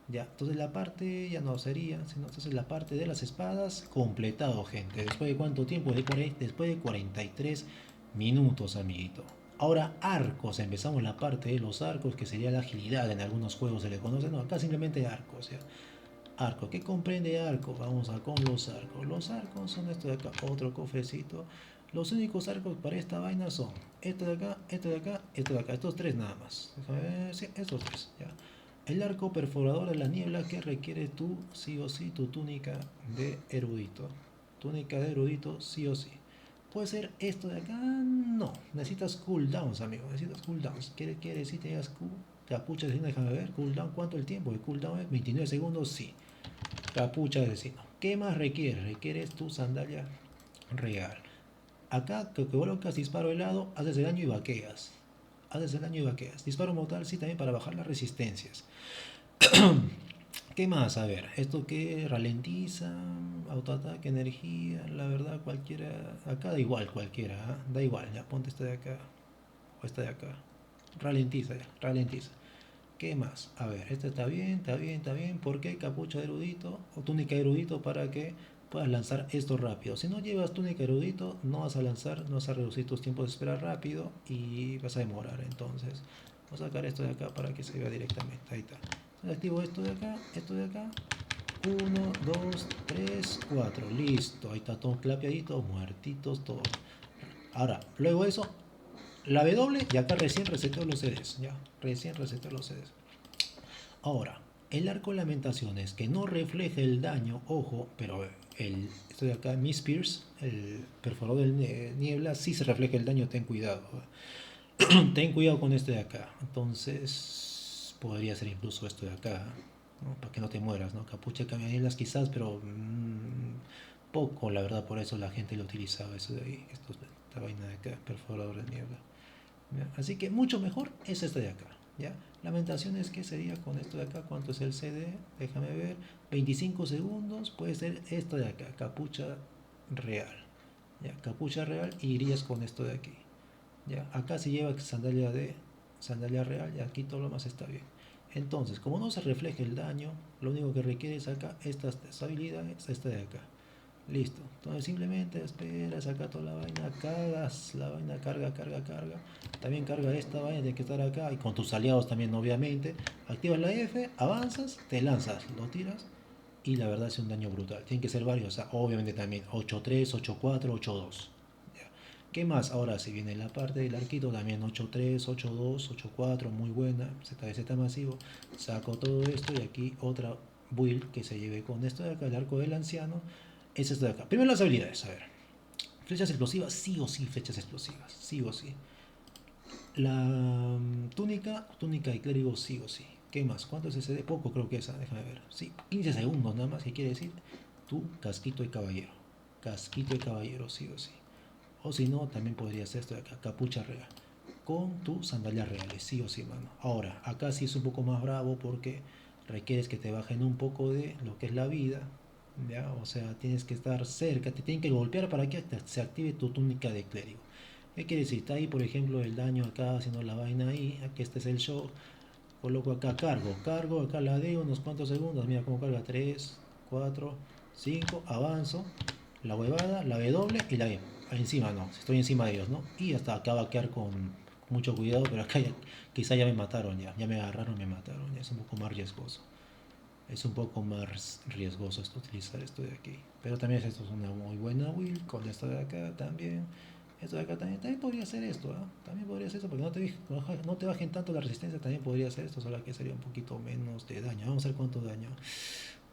Ya, entonces la parte ya no sería, sino entonces la parte de las espadas, completado, gente. ¿Después de cuánto tiempo? Después de 43 minutos, amiguito. Ahora arcos, empezamos la parte de los arcos, que sería la agilidad, en algunos juegos se le conoce, no, acá simplemente arcos, ¿ya? Arco, ¿qué comprende arco? Vamos a con los arcos. Los arcos son esto de acá, otro cofrecito. Los únicos arcos para esta vaina son este de acá, este de acá, este de acá. Estos tres nada más. Sí, estos tres, ya. El arco perforador de la niebla que requiere tú, sí o sí, tu túnica de erudito. Túnica de erudito, sí o sí. Puede ser esto de acá, no. Necesitas cooldowns, amigo. Necesitas cooldowns. ¿Quiere decir que tengas capucha de asesino? Déjame ver. Cooldown, ¿cuánto el tiempo? El cooldown es 29 segundos, sí. Capucha de asesino. ¿Qué más requiere? Requieres tu sandalia real. Acá, que colocas disparo helado, haces el daño y vaqueas. Haces el daño y vaqueas. Disparo mortal, sí, también para bajar las resistencias. ¿Qué más? A ver, esto que ralentiza, autoataque, energía, la verdad cualquiera, acá da igual cualquiera, ¿eh? Da igual, ya ponte esta de acá o esta de acá. Ralentiza ya, ralentiza. ¿Qué más? A ver, este está bien, está bien, está bien. ¿Por qué capucha de erudito o túnica de erudito para que puedas lanzar esto rápido? Si no llevas túnica de erudito, no vas a lanzar, no vas a reducir tus tiempos de espera rápido y vas a demorar. Entonces, Voy a sacar esto de acá para que se vea directamente. Ahí está. Entonces activo esto de acá, esto de acá. 1, 2, 3, 4. Listo. Ahí está todo clapeadito, muertitos, todo. Ahora, luego eso, la W y acá recién reseteo los CDs. Ya, recién reseteo los CDs. Ahora, el arco de lamentaciones que no refleje el daño, ojo, pero esto de acá, Miss Pierce, el perforador de niebla, sí se refleja el daño, ten cuidado. Ten cuidado con este de acá. Entonces, podría ser incluso esto de acá, ¿no? Para que no te mueras, ¿no? Capucha de camionelas quizás, pero poco, la verdad, por eso la gente lo utilizaba, eso de ahí, esta vaina de acá, perforador de niebla. ¿Ya? Así que mucho mejor es este de acá. ¿Ya? Lamentaciones, ¿qué sería con esto de acá? ¿Cuánto es el CD? Déjame ver. 25 segundos. Puede ser esto de acá. Capucha real. ¿Ya? Capucha real y irías con esto de aquí. ¿Ya? Acá se lleva sandalia real y aquí todo lo más está bien. Entonces, como no se refleja el daño, lo único que requiere es acá esta habilidad, es esta de acá. Listo. Entonces simplemente esperas acá toda la vaina, cargas la vaina, carga. También carga esta vaina, tiene que estar acá y con tus aliados también, obviamente. Activas la F, avanzas, te lanzas, lo tiras y la verdad es un daño brutal. Tienen que ser varios, o sea, obviamente también 8-3, 8-4, 8-2. ¿Qué más? Ahora si viene la parte del arquito, también 8-3, 8-2, 8-4, muy buena, ZZ masivo. Saco todo esto y aquí otra build que se lleve con esto de acá, el arco del anciano. Es esto de acá. Primero las habilidades, a ver. Flechas explosivas, sí o sí, flechas explosivas, sí o sí. La túnica de clérigo, sí o sí. ¿Qué más? ¿Cuánto es ese de poco? Creo que esa, déjame ver. Sí, 15 segundos nada más, ¿qué quiere decir? Tu casquito de caballero. Casquito de caballero, sí o sí. O si no, también podría ser esto de acá, capucha real. Con tus sandalias reales, sí o sí, mano. Ahora, acá sí es un poco más bravo porque requieres que te bajen un poco de lo que es la vida. ¿Ya? O sea, tienes que estar cerca, te tienen que golpear para que se active tu túnica de clérigo. ¿Qué quiere decir? Está ahí, por ejemplo, el daño acá, haciendo la vaina ahí. Aquí este es el show. Coloco acá, cargo, acá la de unos cuantos segundos. Mira cómo carga: 3, 4, 5, avanzo. La huevada, la W y la E. Encima no, estoy encima de ellos, ¿no? Y hasta acá va a quedar con mucho cuidado, pero acá quizá ya me mataron ya me agarraron, me mataron. Ya es un poco más riesgoso. Es un poco más riesgoso utilizar esto de aquí. Pero también esto es una muy buena build con esto de acá también. Esto de acá también podría ser esto, ¿eh? También podría ser esto, porque no te bajen tanto la resistencia, también podría ser esto, solo que sería un poquito menos de daño. Vamos a ver cuánto daño.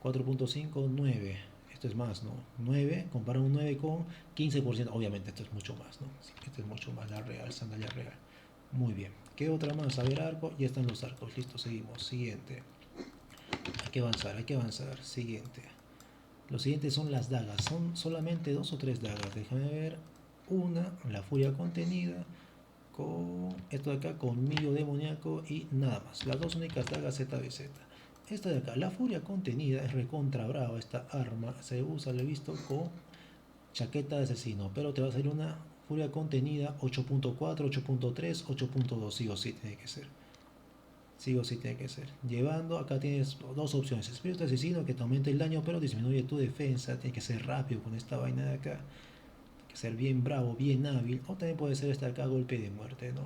4.5, 9. Esto es más, ¿no? 9, compara un 9 con 15%. Obviamente esto es mucho más, ¿no? Sí, esto es mucho más, la real, sandalia real. Muy bien. ¿Qué otra más? A ver, arco. Ya están los arcos. Listo, seguimos. Siguiente. Hay que avanzar. Siguiente. Los siguientes son las dagas. Son solamente 2 o 3 dagas. Déjame ver. Una, la furia contenida. Con esto de acá, colmillo demoníaco y nada más. Las dos únicas dagas ZBZ. Esta de acá, la furia contenida, es recontra brava. Esta arma se usa, lo he visto, con chaqueta de asesino. Pero te va a salir una furia contenida 8.4, 8.3, 8.2. Sí o sí tiene que ser. Sí o sí tiene que ser. Llevando, acá tienes dos opciones. Espíritu asesino que te aumenta el daño pero disminuye tu defensa. Tiene que ser rápido con esta vaina de acá. Tiene que ser bien bravo, bien hábil. O también puede ser esta de acá, golpe de muerte, ¿no?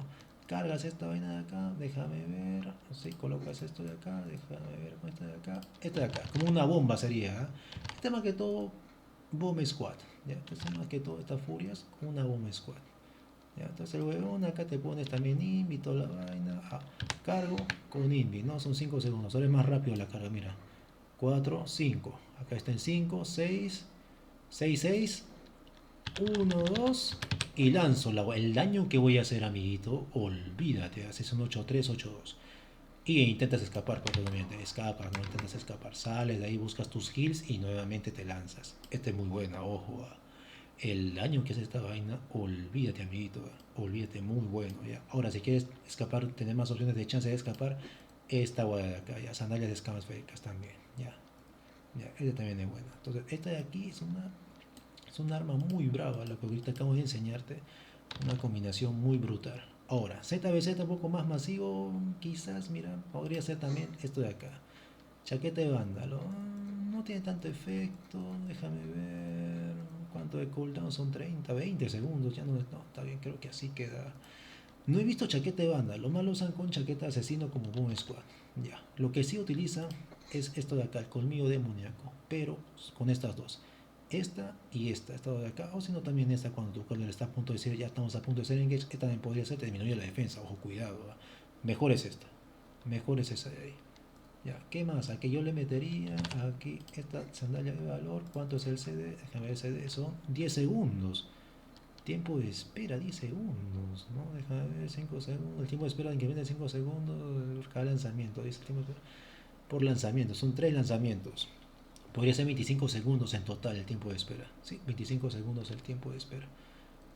Cargas esta vaina de acá, déjame ver. Así, colocas esto de acá, déjame ver con esta de acá. Esta de acá, como una bomba sería. ¿Eh? Este más que todo, bomb squad. ¿Ya? Este más que todo, estas furias, una bomb squad. ¿Ya? Entonces el huevón acá te pones también invi, toda la vaina. Cargo con invi, ¿no? Son 5 segundos. Ahora es más rápido la carga, mira. 4, 5. Acá está en 5, 6, 6, 6, 1, 2. Y lanzo el daño que voy a hacer, amiguito. Olvídate, haces un 8-3, 8-2. Y intentas escapar, pues obviamente. Escapas, no intentas escapar. Sales de ahí, buscas tus heals y nuevamente te lanzas. Esta es muy buena, ojo. El daño que hace esta vaina, olvídate, amiguito. Olvídate, muy bueno. ¿Ya? Ahora, si quieres escapar, tener más opciones de chance de escapar, esta guada de acá, ya. Sandalias de escamas féricas también. Ya. Ya, esta también es buena. Entonces, esta de aquí es un arma muy brava, lo que ahorita acabo de enseñarte. Una combinación muy brutal. Ahora, ZBZ un poco más masivo, quizás, mira, podría ser también esto de acá. Chaqueta de vándalo. No tiene tanto efecto, déjame ver. ¿Cuánto de cooldown? Son 30, 20 segundos. Ya no, está bien, creo que así queda. No he visto chaqueta de banda, lo malo usan con chaqueta de asesino como Boom Squad. Ya. Lo que sí utiliza es esto de acá, el colmillo demoníaco, pero con estas dos. Esta de acá, o si no también esta cuando tu color está a punto de ser, ya estamos a punto de ser engage, esta también podría ser, te disminuye la defensa, ojo, cuidado. ¿Va? Mejor es esta, mejor es esa de ahí. Ya, ¿qué más? Aquí yo le metería aquí esta sandalia de valor, ¿cuánto es el CD? Déjame ver el CD, son 10 segundos. Tiempo de espera, 10 segundos, ¿no? Déjame ver, 5 segundos. El tiempo de espera incrementa 5 segundos cada lanzamiento. Dice el tiempo por lanzamiento, son 3 lanzamientos. Podría ser 25 segundos en total el tiempo de espera. Sí, 25 segundos el tiempo de espera.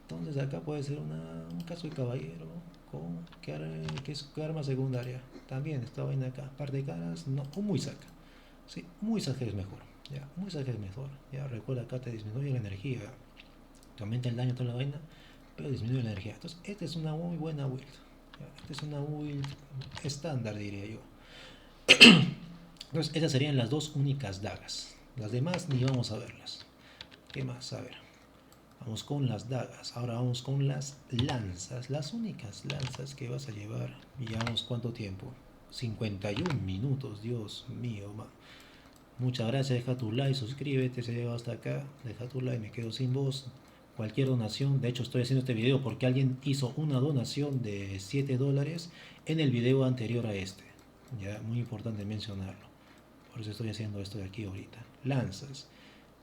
Entonces acá puede ser un caso de caballero con que es arma secundaria. También esta vaina acá, par de caras, no, o muy saca. Sí, muy saca es mejor. Ya, muy saca es mejor. Ya, recuerda acá te disminuye la energía, te aumenta el daño toda la vaina, pero disminuye la energía. Entonces, esta es una muy buena build. Ya, esta es una build estándar, diría yo. Entonces, esas serían las dos únicas dagas. Las demás ni vamos a verlas. ¿Qué más? A ver. Vamos con las dagas. Ahora vamos con las lanzas. Las únicas lanzas que vas a llevar. Llevamos cuánto tiempo. 51 minutos. Dios mío, man. Muchas gracias. Deja tu like, suscríbete. Se llegado hasta acá. Deja tu like. Me quedo sin voz. Cualquier donación. De hecho, estoy haciendo este video porque alguien hizo una donación de $7 en el video anterior a este. Ya, muy importante mencionarlo. Por eso estoy haciendo esto de aquí ahorita. Lanzas.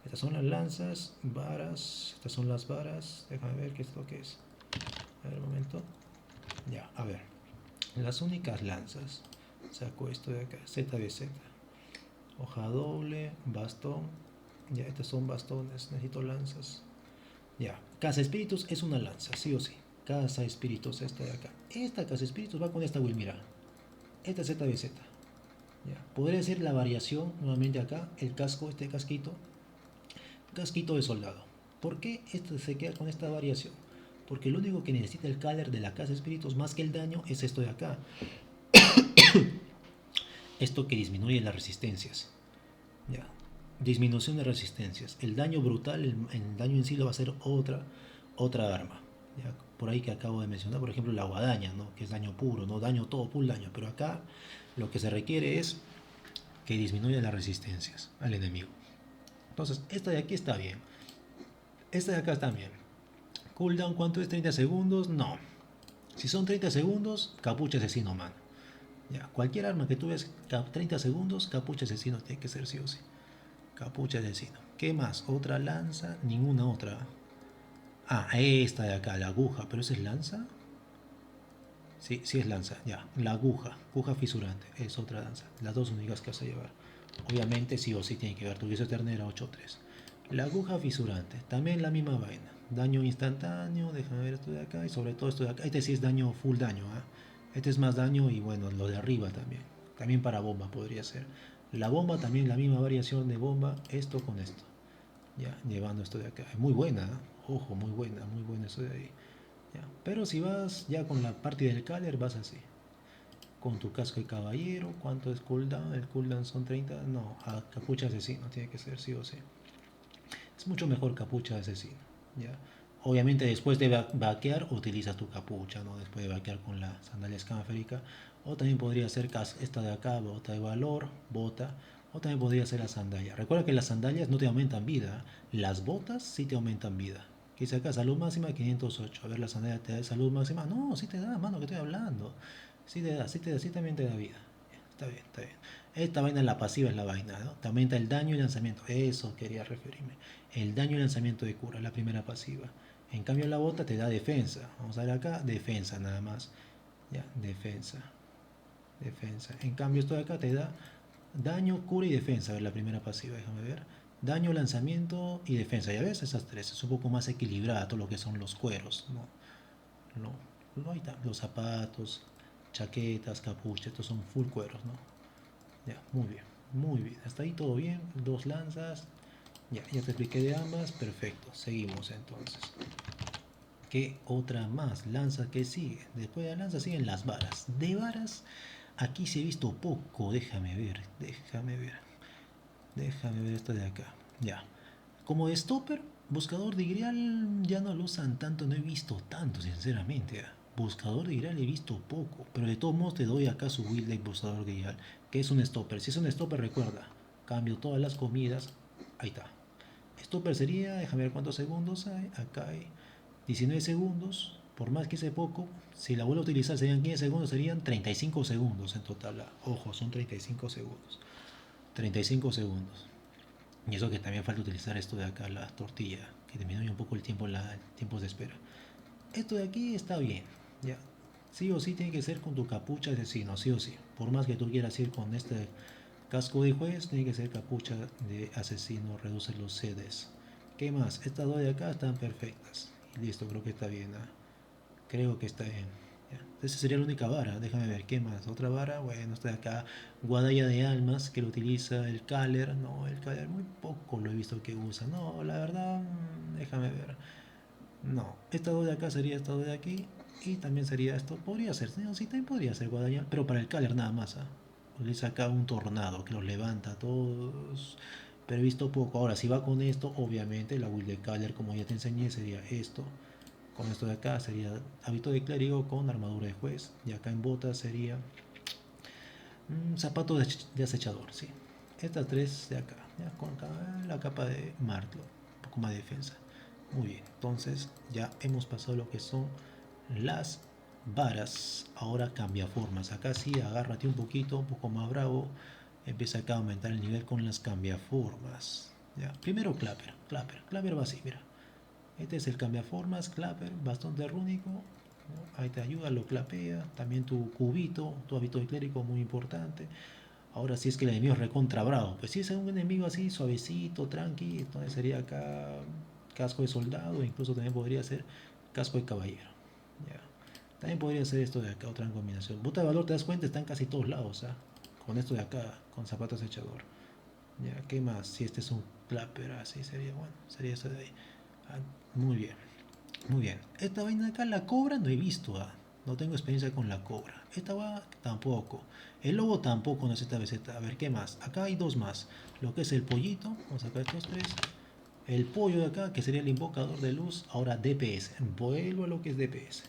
Estas son las lanzas, varas. Estas son las varas. Déjame ver qué es lo que es. A ver, un momento. Ya, a ver. Las únicas lanzas. Saco esto de acá. ZBZ. Hoja doble, bastón. Ya, estos son bastones. Necesito lanzas. Ya. Casa espíritus es una lanza, sí o sí. Casa espíritus, esta de acá. Esta casa espíritus va con esta Wilmira. Esta es ZBZ. Ya. Podría ser la variación nuevamente acá. El casco, este casquito. Casquito de soldado. ¿Por qué esto se queda con esta variación? Porque lo único que necesita el Caller de la casa espíritus más que el daño es esto de acá. Esto que disminuye las resistencias. Ya. Disminución de resistencias. El daño brutal, el daño en sí lo va a hacer otra arma. ¿Ya? Por ahí que acabo de mencionar, por ejemplo, la guadaña, ¿no? Que es daño puro, no daño todo, full daño. Pero acá lo que se requiere es que disminuya las resistencias al enemigo. Entonces, esta de aquí está bien. Esta de acá está bien. Cooldown, ¿cuánto es? ¿30 segundos? No. Si son 30 segundos, capucha asesino, man. Ya, cualquier arma que tú veas 30 segundos, capucha asesino tiene que ser sí o sí. Capucha asesino. ¿Qué más? ¿Otra lanza? Ninguna otra. Ah, esta de acá, la aguja. ¿Pero esa es lanza? Sí, sí es lanza, ya. La aguja fisurante, es otra lanza. Las dos únicas que vas a llevar. Obviamente sí o sí tiene que ver tu guiso ternera 8-3. La aguja fisurante, también la misma vaina. Daño instantáneo, déjame ver esto de acá y sobre todo esto de acá. Este sí es daño, full daño, ¿eh? Este es más daño y bueno, lo de arriba también. También para bomba podría ser. La bomba también la misma variación de bomba, esto con esto. Ya, llevando esto de acá. Es muy buena, ¿eh? Ojo, muy buena esto de ahí. Ya. Pero si vas ya con la parte del Caller, vas así. Con tu casco de caballero, ¿cuánto es cooldown? El cooldown son 30. No, a capucha asesino tiene que ser sí o sí. Es mucho mejor capucha asesino. ¿Ya? Obviamente después de vaquear utilizas tu capucha, ¿no? Después de vaquear con la sandalia escamaférica. O también podría ser esta de acá, bota de valor, bota. O también podría ser la sandalia. Recuerda que las sandalias no te aumentan vida. Las botas sí te aumentan vida. Que dice acá, salud máxima 508. A ver, la sandalia te da salud máxima. No, sí te da, mano, que estoy hablando. Sí te da, sí también te da vida. Está bien, está bien. Esta vaina, la pasiva es la vaina, ¿no? Te aumenta el daño y lanzamiento. Eso quería referirme. El daño y lanzamiento de cura, la primera pasiva. En cambio la bota te da defensa. Vamos a ver acá, defensa nada más. Ya, defensa. Defensa. En cambio esto de acá te da daño, cura y defensa. A ver la primera pasiva, déjame ver. Daño, lanzamiento y defensa. Ya ves, esas tres. Es un poco más equilibrada todo lo que son los cueros. No hay los zapatos, chaquetas, capuchas. Estos son full cueros, ¿no? Ya, muy bien. Muy bien. Hasta ahí todo bien. Dos lanzas. Ya te expliqué de ambas, perfecto. Seguimos entonces. ¿Qué otra más? Lanza que sigue. Después de la lanza siguen las varas. De varas, aquí se he visto poco. Déjame ver esto de acá. Ya. Como de stopper, buscador de grial ya no lo usan tanto, no he visto tanto, sinceramente. Buscador de Grial he visto poco, pero de todos modos te doy acá su build de buscador de Grial, que es un stopper. Si es un stopper, recuerda, cambio todas las comidas, ahí está. Stopper sería, déjame ver cuántos segundos hay, acá hay 19 segundos, por más que sea poco, si la vuelvo a utilizar serían 15 segundos, serían 35 segundos en total. Ojo, son 35 segundos. 35 segundos. Y eso que también falta utilizar esto de acá, la tortilla, que disminuye un poco el tiempo, tiempos de espera. Esto de aquí está bien, ya. Sí o sí tiene que ser con tu capucha de asesino, sí o sí. Por más que tú quieras ir con este casco de juez, tiene que ser capucha de asesino, reduce los CDs. ¿Qué más? Estas dos de acá están perfectas. Y listo, creo que está bien. Creo que está bien. Ya. Esa sería la única vara. Déjame ver, ¿qué más? Otra vara, bueno, está acá. Guadaña de almas, que lo utiliza el Caler. No, el Caler muy poco lo he visto que usa. No, la verdad, déjame ver. No, esta dos de acá sería esta dos de aquí. Y también sería esto. Podría ser, no, sí, también podría ser Guadaña. Pero para el Caler nada más. Utiliza acá un tornado que los levanta a todos. Pero he visto poco. Ahora, si va con esto, obviamente la build de Caler, como ya te enseñé, sería esto. Con esto de acá sería hábito de clérigo con armadura de juez. Y acá en botas sería zapato de acechador, sí. Estas tres de acá, ya con la capa de Martlo, un poco más de defensa. Muy bien, entonces ya hemos pasado lo que son las varas. Ahora cambia formas. Acá sí, agárrate un poco más bravo. Empieza acá a aumentar el nivel con las cambiaformas. Ya. Primero Clapper va así, mira. Este es el cambiaformas, Clapper, bastón de rúnico. ¿No? Ahí te ayuda, lo clapea. También tu cubito, tu hábito de clérigo, muy importante. Ahora, si es que el enemigo es recontra bravo, pues si es un enemigo así, suavecito, tranqui, entonces sería acá casco de soldado, incluso también podría ser casco de caballero. Ya. También podría ser esto de acá, otra combinación. Bota de valor, te das cuenta, está en casi todos lados, ¿ah? Con esto de acá, con zapatos echador. Ya, ¿qué más? Si este es un clapper, así sería, bueno, sería eso de ahí. Ah, muy bien, muy bien. Esta vaina de acá, la cobra, no he visto, ¿ah? No tengo experiencia con la cobra. Esta va tampoco. El lobo tampoco, no es esta vez. A ver, ¿qué más? Acá hay dos más. Lo que es el pollito, vamos a sacar estos tres. El pollo de acá, que sería el invocador de luz. Ahora DPS. Vuelvo a lo que es DPS.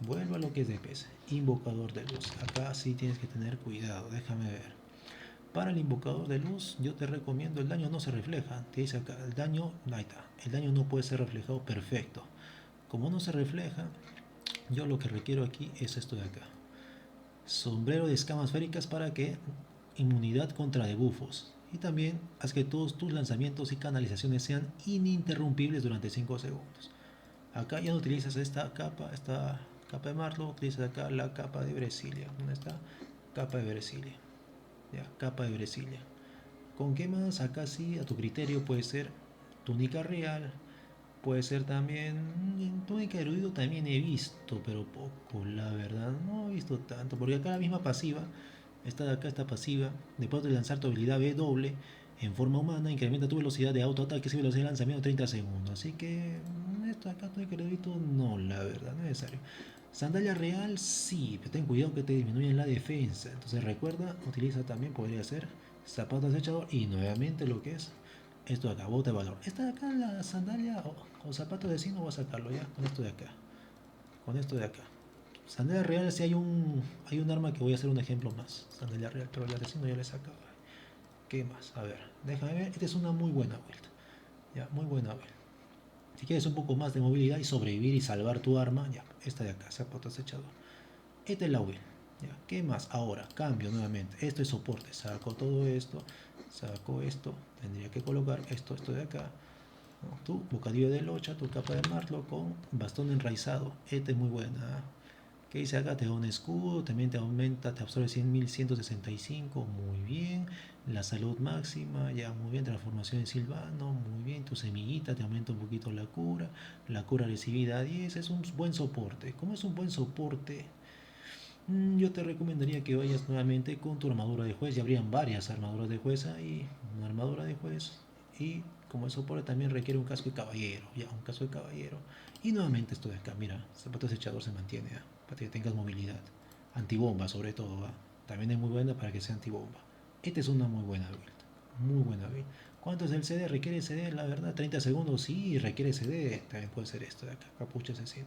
Vuelvo a lo que es DPS. Invocador de luz. Acá sí tienes que tener cuidado. Déjame ver. Para el invocador de luz, yo te recomiendo, el daño no se refleja. Te dice acá, el daño, ahí está. El daño no puede ser reflejado perfecto. Como no se refleja, yo lo que requiero aquí es esto de acá. Sombrero de escamas féricas para que inmunidad contra debuffos. Y también haz que todos tus lanzamientos y canalizaciones sean ininterrumpibles durante 5 segundos. Acá ya no utilizas esta capa de Marlo, utilizas acá la capa de Brasilia. ¿Dónde está? Capa de Brasilia. Ya, capa de Brasilia. ¿Con qué más? Acá sí, a tu criterio puede ser túnica real, puede ser también túnica erudito también he visto, pero poco, la verdad, no he visto tanto, porque acá la misma pasiva, esta de acá está pasiva, después de lanzar tu habilidad B doble en forma humana, incrementa tu velocidad de autoataque y velocidad de lanzamiento 30 segundos, así que esto de acá túnica erudito no, la verdad, no es necesario. Sandalia real, sí, pero ten cuidado que te disminuyen la defensa. Entonces recuerda, utiliza también, podría ser zapatos acechador y nuevamente lo que es esto de acá, bote de valor. Esta de acá, la sandalia o zapato de vecino, voy a sacarlo ya con esto de acá. Con esto de acá. Sandalia real, si hay un arma que voy a hacer un ejemplo más. Sandalia real, pero la vecino ya le sacaba. ¿Qué más? A ver, déjame ver. Esta es una muy buena vuelta. Ya, muy buena vuelta. Si quieres un poco más de movilidad y sobrevivir y salvar tu arma, ya, esta de acá, zapato acechador. Esta es la will. ¿Ya? ¿Qué más? Ahora, cambio nuevamente. Esto es soporte. Saco todo esto. Saco esto. Tendría que colocar esto de acá. ¿No? Tu bocadillo de locha, tu capa de marlo con bastón enraizado. Esta es muy buena. ¿Qué dice acá? Te da un escudo, también te aumenta, te absorbe 100.165, muy bien. La salud máxima, ya muy bien. Transformación en silvano, muy bien. Tu semillita te aumenta un poquito la cura recibida a 10, es un buen soporte. Como es un buen soporte, yo te recomendaría que vayas nuevamente con tu armadura de juez. Ya habrían varias armaduras de juez ahí. Una armadura de juez. Y como el soporte también requiere un casco de caballero. Ya, un casco de caballero. Y nuevamente esto de acá, mira, zapatos echador se mantiene, para que tengas movilidad. Antibomba sobre todo, ¿va? También es muy buena para que sea antibomba. Esta es una muy buena build. Muy buena build. ¿Cuánto es el CD? ¿Requiere CD? La verdad, 30 segundos. Sí, requiere CD. También puede ser esto de acá, capucha asesino.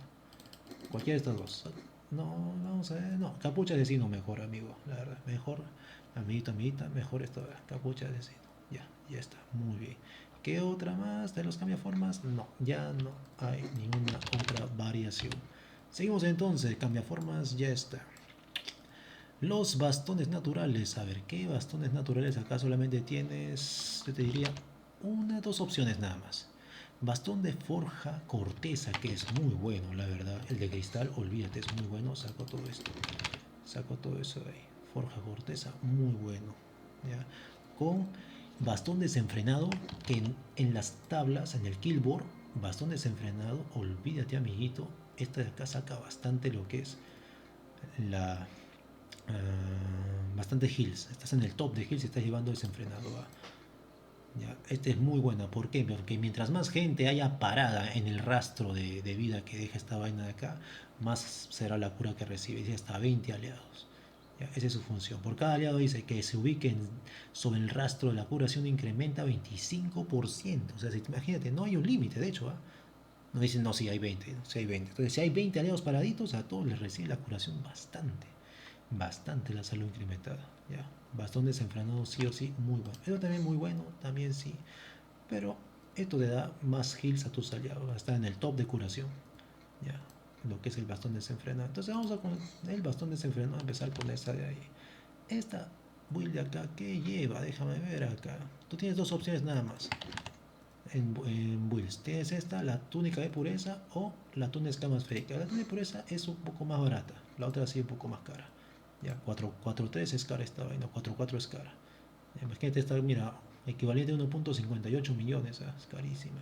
Cualquiera de estas dos. No, vamos a ver. No, capucha de asesino mejor, amigo. La verdad, mejor. Amiguito, amiguita, mejor esto. Capucha de asesino. Ya, ya está. Muy bien. ¿Qué otra más de los cambiaformas? No, ya no hay ninguna otra variación. Seguimos entonces. Cambiaformas, ya está. Los bastones naturales. A ver, ¿qué bastones naturales? Acá solamente tienes, yo te diría, dos opciones nada más. Bastón de forja corteza, que es muy bueno, la verdad. El de cristal, olvídate, es muy bueno. Saco todo esto. Saco todo eso de ahí. Forja corteza, muy bueno. ¿Ya? Con bastón desenfrenado, que en las tablas, en el killboard, bastón desenfrenado, olvídate, amiguito. Esta de acá saca bastante lo que es la bastante heals. Estás en el top de heals y estás llevando desenfrenado. Ya, este es muy buena. ¿Por qué? Porque mientras más gente haya parada en el rastro de vida que deja esta vaina de acá, más será la cura que recibe. Dice hasta 20 aliados. Ya, esa es su función. Por cada aliado dice que se ubiquen sobre el rastro de la curación incrementa 25%. O sea, si, imagínate, no hay un límite, de hecho. No dicen, no, si hay 20, ¿no? Si hay 20. Entonces, si hay 20 aliados paraditos, a todos les recibe la curación bastante. Bastante la salud incrementada. ¿Ya? Bastón desenfrenado sí o sí, muy bueno. Eso también muy bueno, también sí. Pero esto te da más heals a tus aliados. Va a estar en el top de curación. ¿Ya? Lo que es el bastón desenfrenado. Entonces vamos a con el bastón desenfrenado, a empezar con esta de ahí. Esta build de acá, ¿qué lleva? Déjame ver acá. Tú tienes dos opciones nada más en builds. Tienes esta, la túnica de pureza o la túnica escama esférica. La túnica de pureza es un poco más barata, la otra sí un poco más cara. Ya, 4.3 es cara esta vaina, 4.4 es cara. Imagínate esta, mira, equivalente a 1.58 millones, es carísima.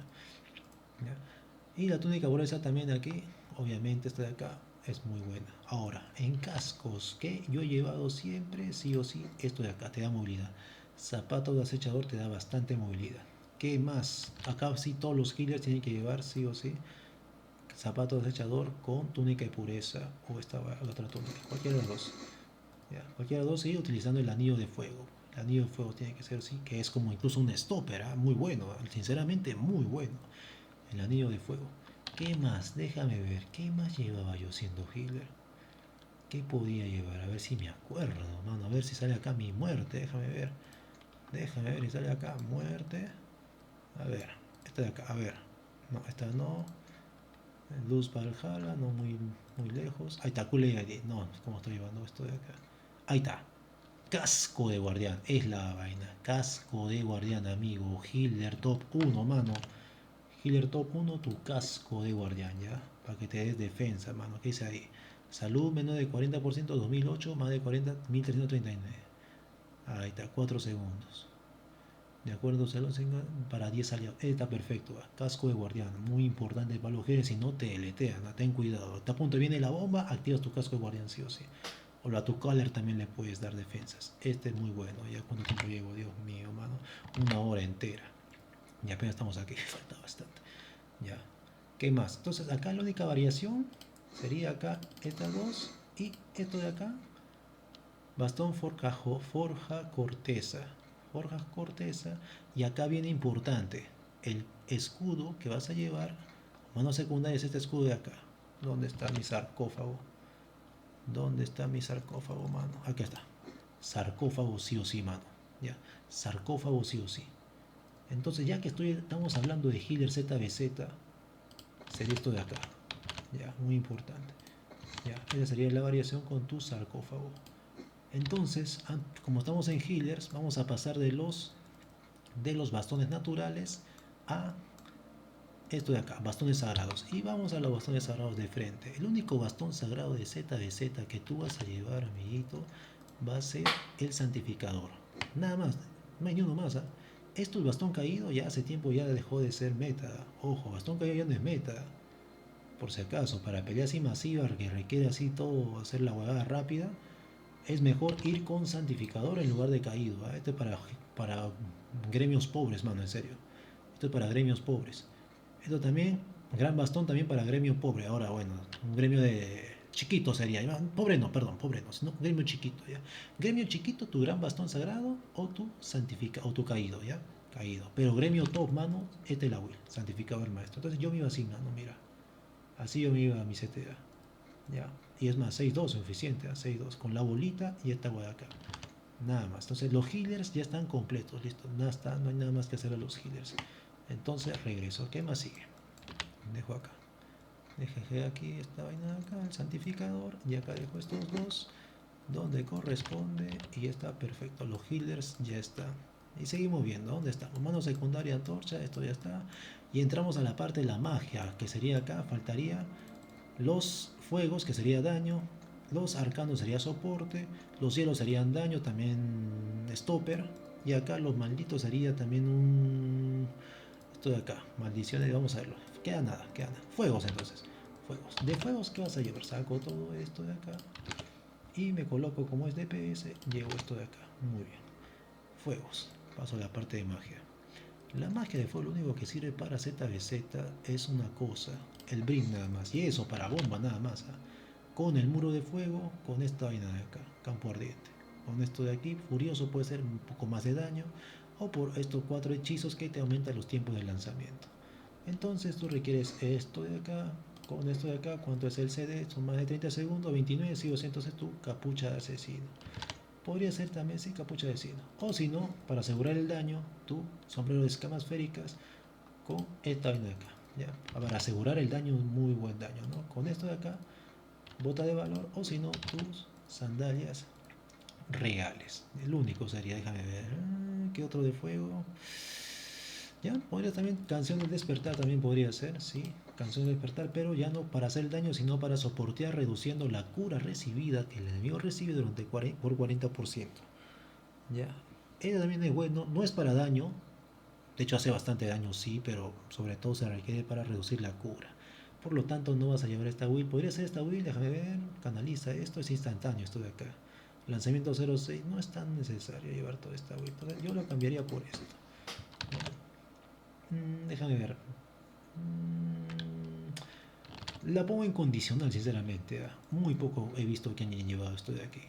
¿Ya? Y la túnica pureza también aquí, obviamente esta de acá es muy buena. Ahora, en cascos, que yo he llevado siempre, sí o sí, esto de acá te da movilidad. Zapato de acechador te da bastante movilidad. ¿Qué más? Acá sí todos los healers tienen que llevar sí o sí zapato de acechador con túnica de pureza o esta la otra túnica, cualquiera de los dos. ¿Ya? Cualquiera de los dos y utilizando el anillo de fuego. El anillo de fuego tiene que ser así, que es como incluso un stopper, ¿eh? Muy bueno, sinceramente muy bueno. El anillo de fuego. ¿Qué más? Déjame ver. ¿Qué más llevaba yo siendo healer? ¿Qué podía llevar? A ver si me acuerdo, mano. A ver si sale acá mi muerte. Déjame ver. Déjame ver si sale acá muerte. A ver. Esta de acá. A ver. No, esta no. Luz Valhalla. No muy, muy lejos. Ahí está. Kule ID. No, ¿cómo estoy llevando esto de acá? Ahí está. Casco de guardián. Es la vaina. Casco de guardián, amigo. Healer top 1, mano. Healer top 1, tu casco de guardián, ¿ya? Para que te des defensa, mano. ¿Qué dice ahí? Salud menos de 40%, 2008, más de 40, 1339. Ahí está, 4 segundos. De acuerdo, salud para 10 aliados. Está perfecto, ¿va? Casco de guardián, muy importante para los jefes. Si no te deletean, ¿no? Ten cuidado. Está a punto viene la bomba, activas tu casco de guardián, sí o sí. O a tu collar también le puedes dar defensas. Este es muy bueno. Ya cuánto tiempo llevo, Dios mío, mano. Una hora entera. Y apenas estamos aquí, falta bastante. Ya. ¿Qué más? Entonces acá la única variación sería acá estas dos y esto de acá. Bastón forja corteza. Forja corteza. Y acá viene importante. El escudo que vas a llevar. Mano secundaria es este escudo de acá. ¿Dónde está mi sarcófago? ¿Dónde está mi sarcófago, mano? Aquí está. Sarcófago sí o sí, mano. Ya. Sarcófago sí o sí. Entonces ya que estamos hablando de healer ZBZ, sería esto de acá. Ya, muy importante. Ya, esa sería la variación con tu sarcófago. Entonces, como estamos en healers, vamos a pasar de los bastones naturales a esto de acá, bastones sagrados. Y vamos a los bastones sagrados de frente. El único bastón sagrado de ZBZ que tú vas a llevar, amiguito, va a ser el santificador. Nada más, no hay ni uno más. Esto, el bastón caído, ya hace tiempo ya dejó de ser meta. Ojo, bastón caído ya no es meta. Por si acaso, para peleas así masivas que requiere así todo hacer la huevada rápida, es mejor ir con santificador en lugar de caído. Este es para gremios pobres, mano, en serio. Esto es para gremios pobres. Esto también, gran bastón también para gremio pobre. Ahora, bueno, un gremio de chiquito sería. Pobre no, perdón, pobre no, sino gremio chiquito, ¿ya? Gremio chiquito, tu gran bastón sagrado o tu o tu caído, ¿ya? Caído. Pero gremio top, mano, este es la will, santificador maestro. Entonces yo me iba así, mano, mira. Así yo me iba a mi CTA. Ya. Y es más, 6-2 es suficiente, 6-2 con la bolita y esta hueá acá. Nada más. Entonces los healers ya están completos, listo. Nada está, no hay nada más que hacer a los healers. Entonces regreso. ¿Qué más sigue? Dejo acá. Dejé aquí esta vaina de acá, el santificador. Y acá dejo estos dos donde corresponde. Y está perfecto. Los healers ya está. Y seguimos viendo dónde está. Mano secundaria, antorcha. Esto ya está. Y entramos a la parte de la magia, que sería acá. Faltaría los fuegos, que sería daño. Los arcanos sería soporte. Los cielos serían daño, también stopper. Y acá los malditos sería también un... Esto de acá, maldiciones, vamos a verlo. Queda nada, queda nada. Fuegos entonces. Fuegos. De fuegos, ¿qué vas a llevar? Saco todo esto de acá. Y me coloco como es DPS. Llevo esto de acá. Muy bien. Fuegos. Paso a la parte de magia. La magia de fuego lo único que sirve para ZBZ es una cosa, el brin nada más, y eso para bomba nada más, ¿eh? Con el muro de fuego, con esta vaina de acá, campo ardiente. Con esto de aquí, furioso puede ser un poco más de daño, o por estos 4 hechizos que te aumentan los tiempos de lanzamiento. Entonces tú requieres esto de acá, con esto de acá, ¿cuánto es el CD? Son más de 30 segundos, 29, sí o sí, entonces tu capucha de asesino. Podría ser también sin capucha de sino. O si no, para asegurar el daño, tu sombrero de escamas féricas con esta vaina de acá. ¿Ya? Para asegurar el daño, un muy buen daño, ¿no? Con esto de acá, bota de valor, o si no, tus sandalias reales. El único sería, déjame ver, ¿qué otro de fuego? Ya, podría también, canción del despertar también podría ser, sí, canción del despertar, pero ya no para hacer daño, sino para soportear reduciendo la cura recibida que el enemigo recibe durante por 40%. Ya, ella también es bueno, no es para daño, de hecho hace bastante daño sí, pero sobre todo se requiere para reducir la cura. Por lo tanto no vas a llevar esta build, podría ser esta build, déjame ver, canaliza, esto es instantáneo, esto de acá. Lanzamiento 06, no es tan necesario llevar toda esta build, entonces yo lo cambiaría por esto. Déjame ver. La pongo en condicional, sinceramente. Muy poco he visto que hayan llevado esto de aquí.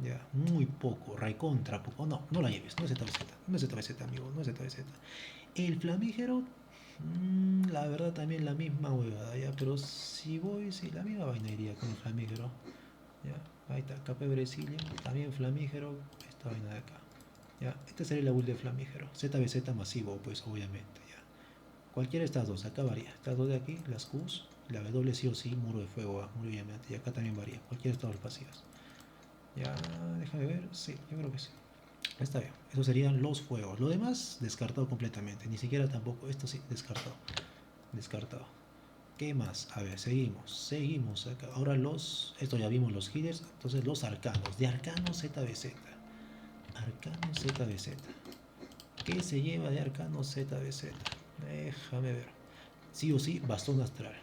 Ya, muy poco, recontra poco. No, no la lleves, no es ZBZ, no es ZBZ, amigo, no es ZBZ. El flamígero, la verdad también la misma huevada, ya, pero si voy, sí, la misma vaina iría con el flamígero. Ya, ahí está, capa de Brasilia, también flamígero, esta vaina de acá. Ya, esta sería la build de flamígero. ZBZ masivo, pues obviamente. Cualquiera de estas dos, acá varía. Estas dos de aquí, las Qs, la W sí o sí, muro de fuego, muy obviamente. Y acá también varía, cualquiera de estas dos pasivas. Ya, déjame ver, sí, yo creo que sí. Está bien, esos serían los fuegos. Lo demás, descartado completamente. Ni siquiera tampoco, esto sí, descartado. Descartado. ¿Qué más? A ver, seguimos acá. Ahora esto ya vimos los healers, entonces los arcanos. De arcano ZBZ. Arcano ZBZ. ¿Qué se lleva de arcano ZBZ? Déjame ver. Sí o sí, bastón astral.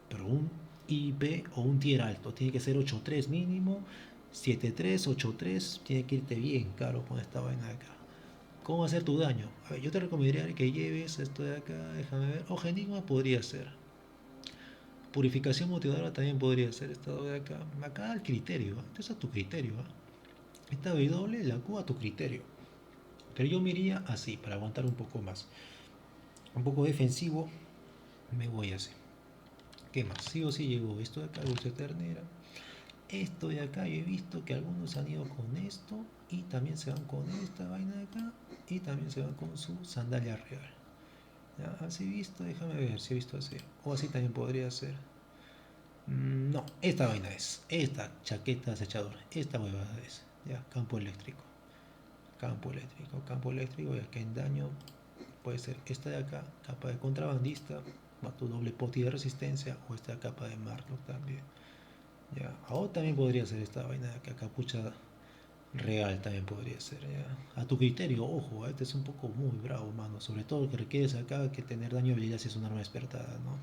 Pero un IP o un tier alto. Tiene que ser 8-3 mínimo. 7-3, 8-3. Tiene que irte bien caro con esta vaina de acá. ¿Cómo va a ser tu daño? A ver, yo te recomendaría que lleves esto de acá. Déjame ver. Ojo enigma podría ser. Purificación motivadora también podría ser. Esto de acá. Acá al criterio. Entonces a tu criterio. Esta W la Q a tu criterio. Pero yo me iría así para aguantar un poco más. Un poco defensivo. Me voy así. ¿Qué más? Sí o sí llegó esto de acá, dulce ternera. Esto de acá, yo he visto que algunos han ido con esto y también se van con esta vaina de acá y también se van con su sandalia real. ¿Ya? Así visto, déjame ver si he visto así. O así también podría ser. No, esta vaina es. Esta chaqueta acechadora. Esta huevada es. Ya, campo eléctrico. Campo eléctrico, campo eléctrico. Y acá en daño puede ser esta de acá, capa de contrabandista, más tu doble poti de resistencia, o esta capa de Marlock también. Ya, o también podría ser esta vaina de acá, capucha real también podría ser, ya. A tu criterio, ojo, este es un poco muy bravo, mano. Sobre todo que requieres acá que tener daño de habilidad si es un arma despertada, ¿no?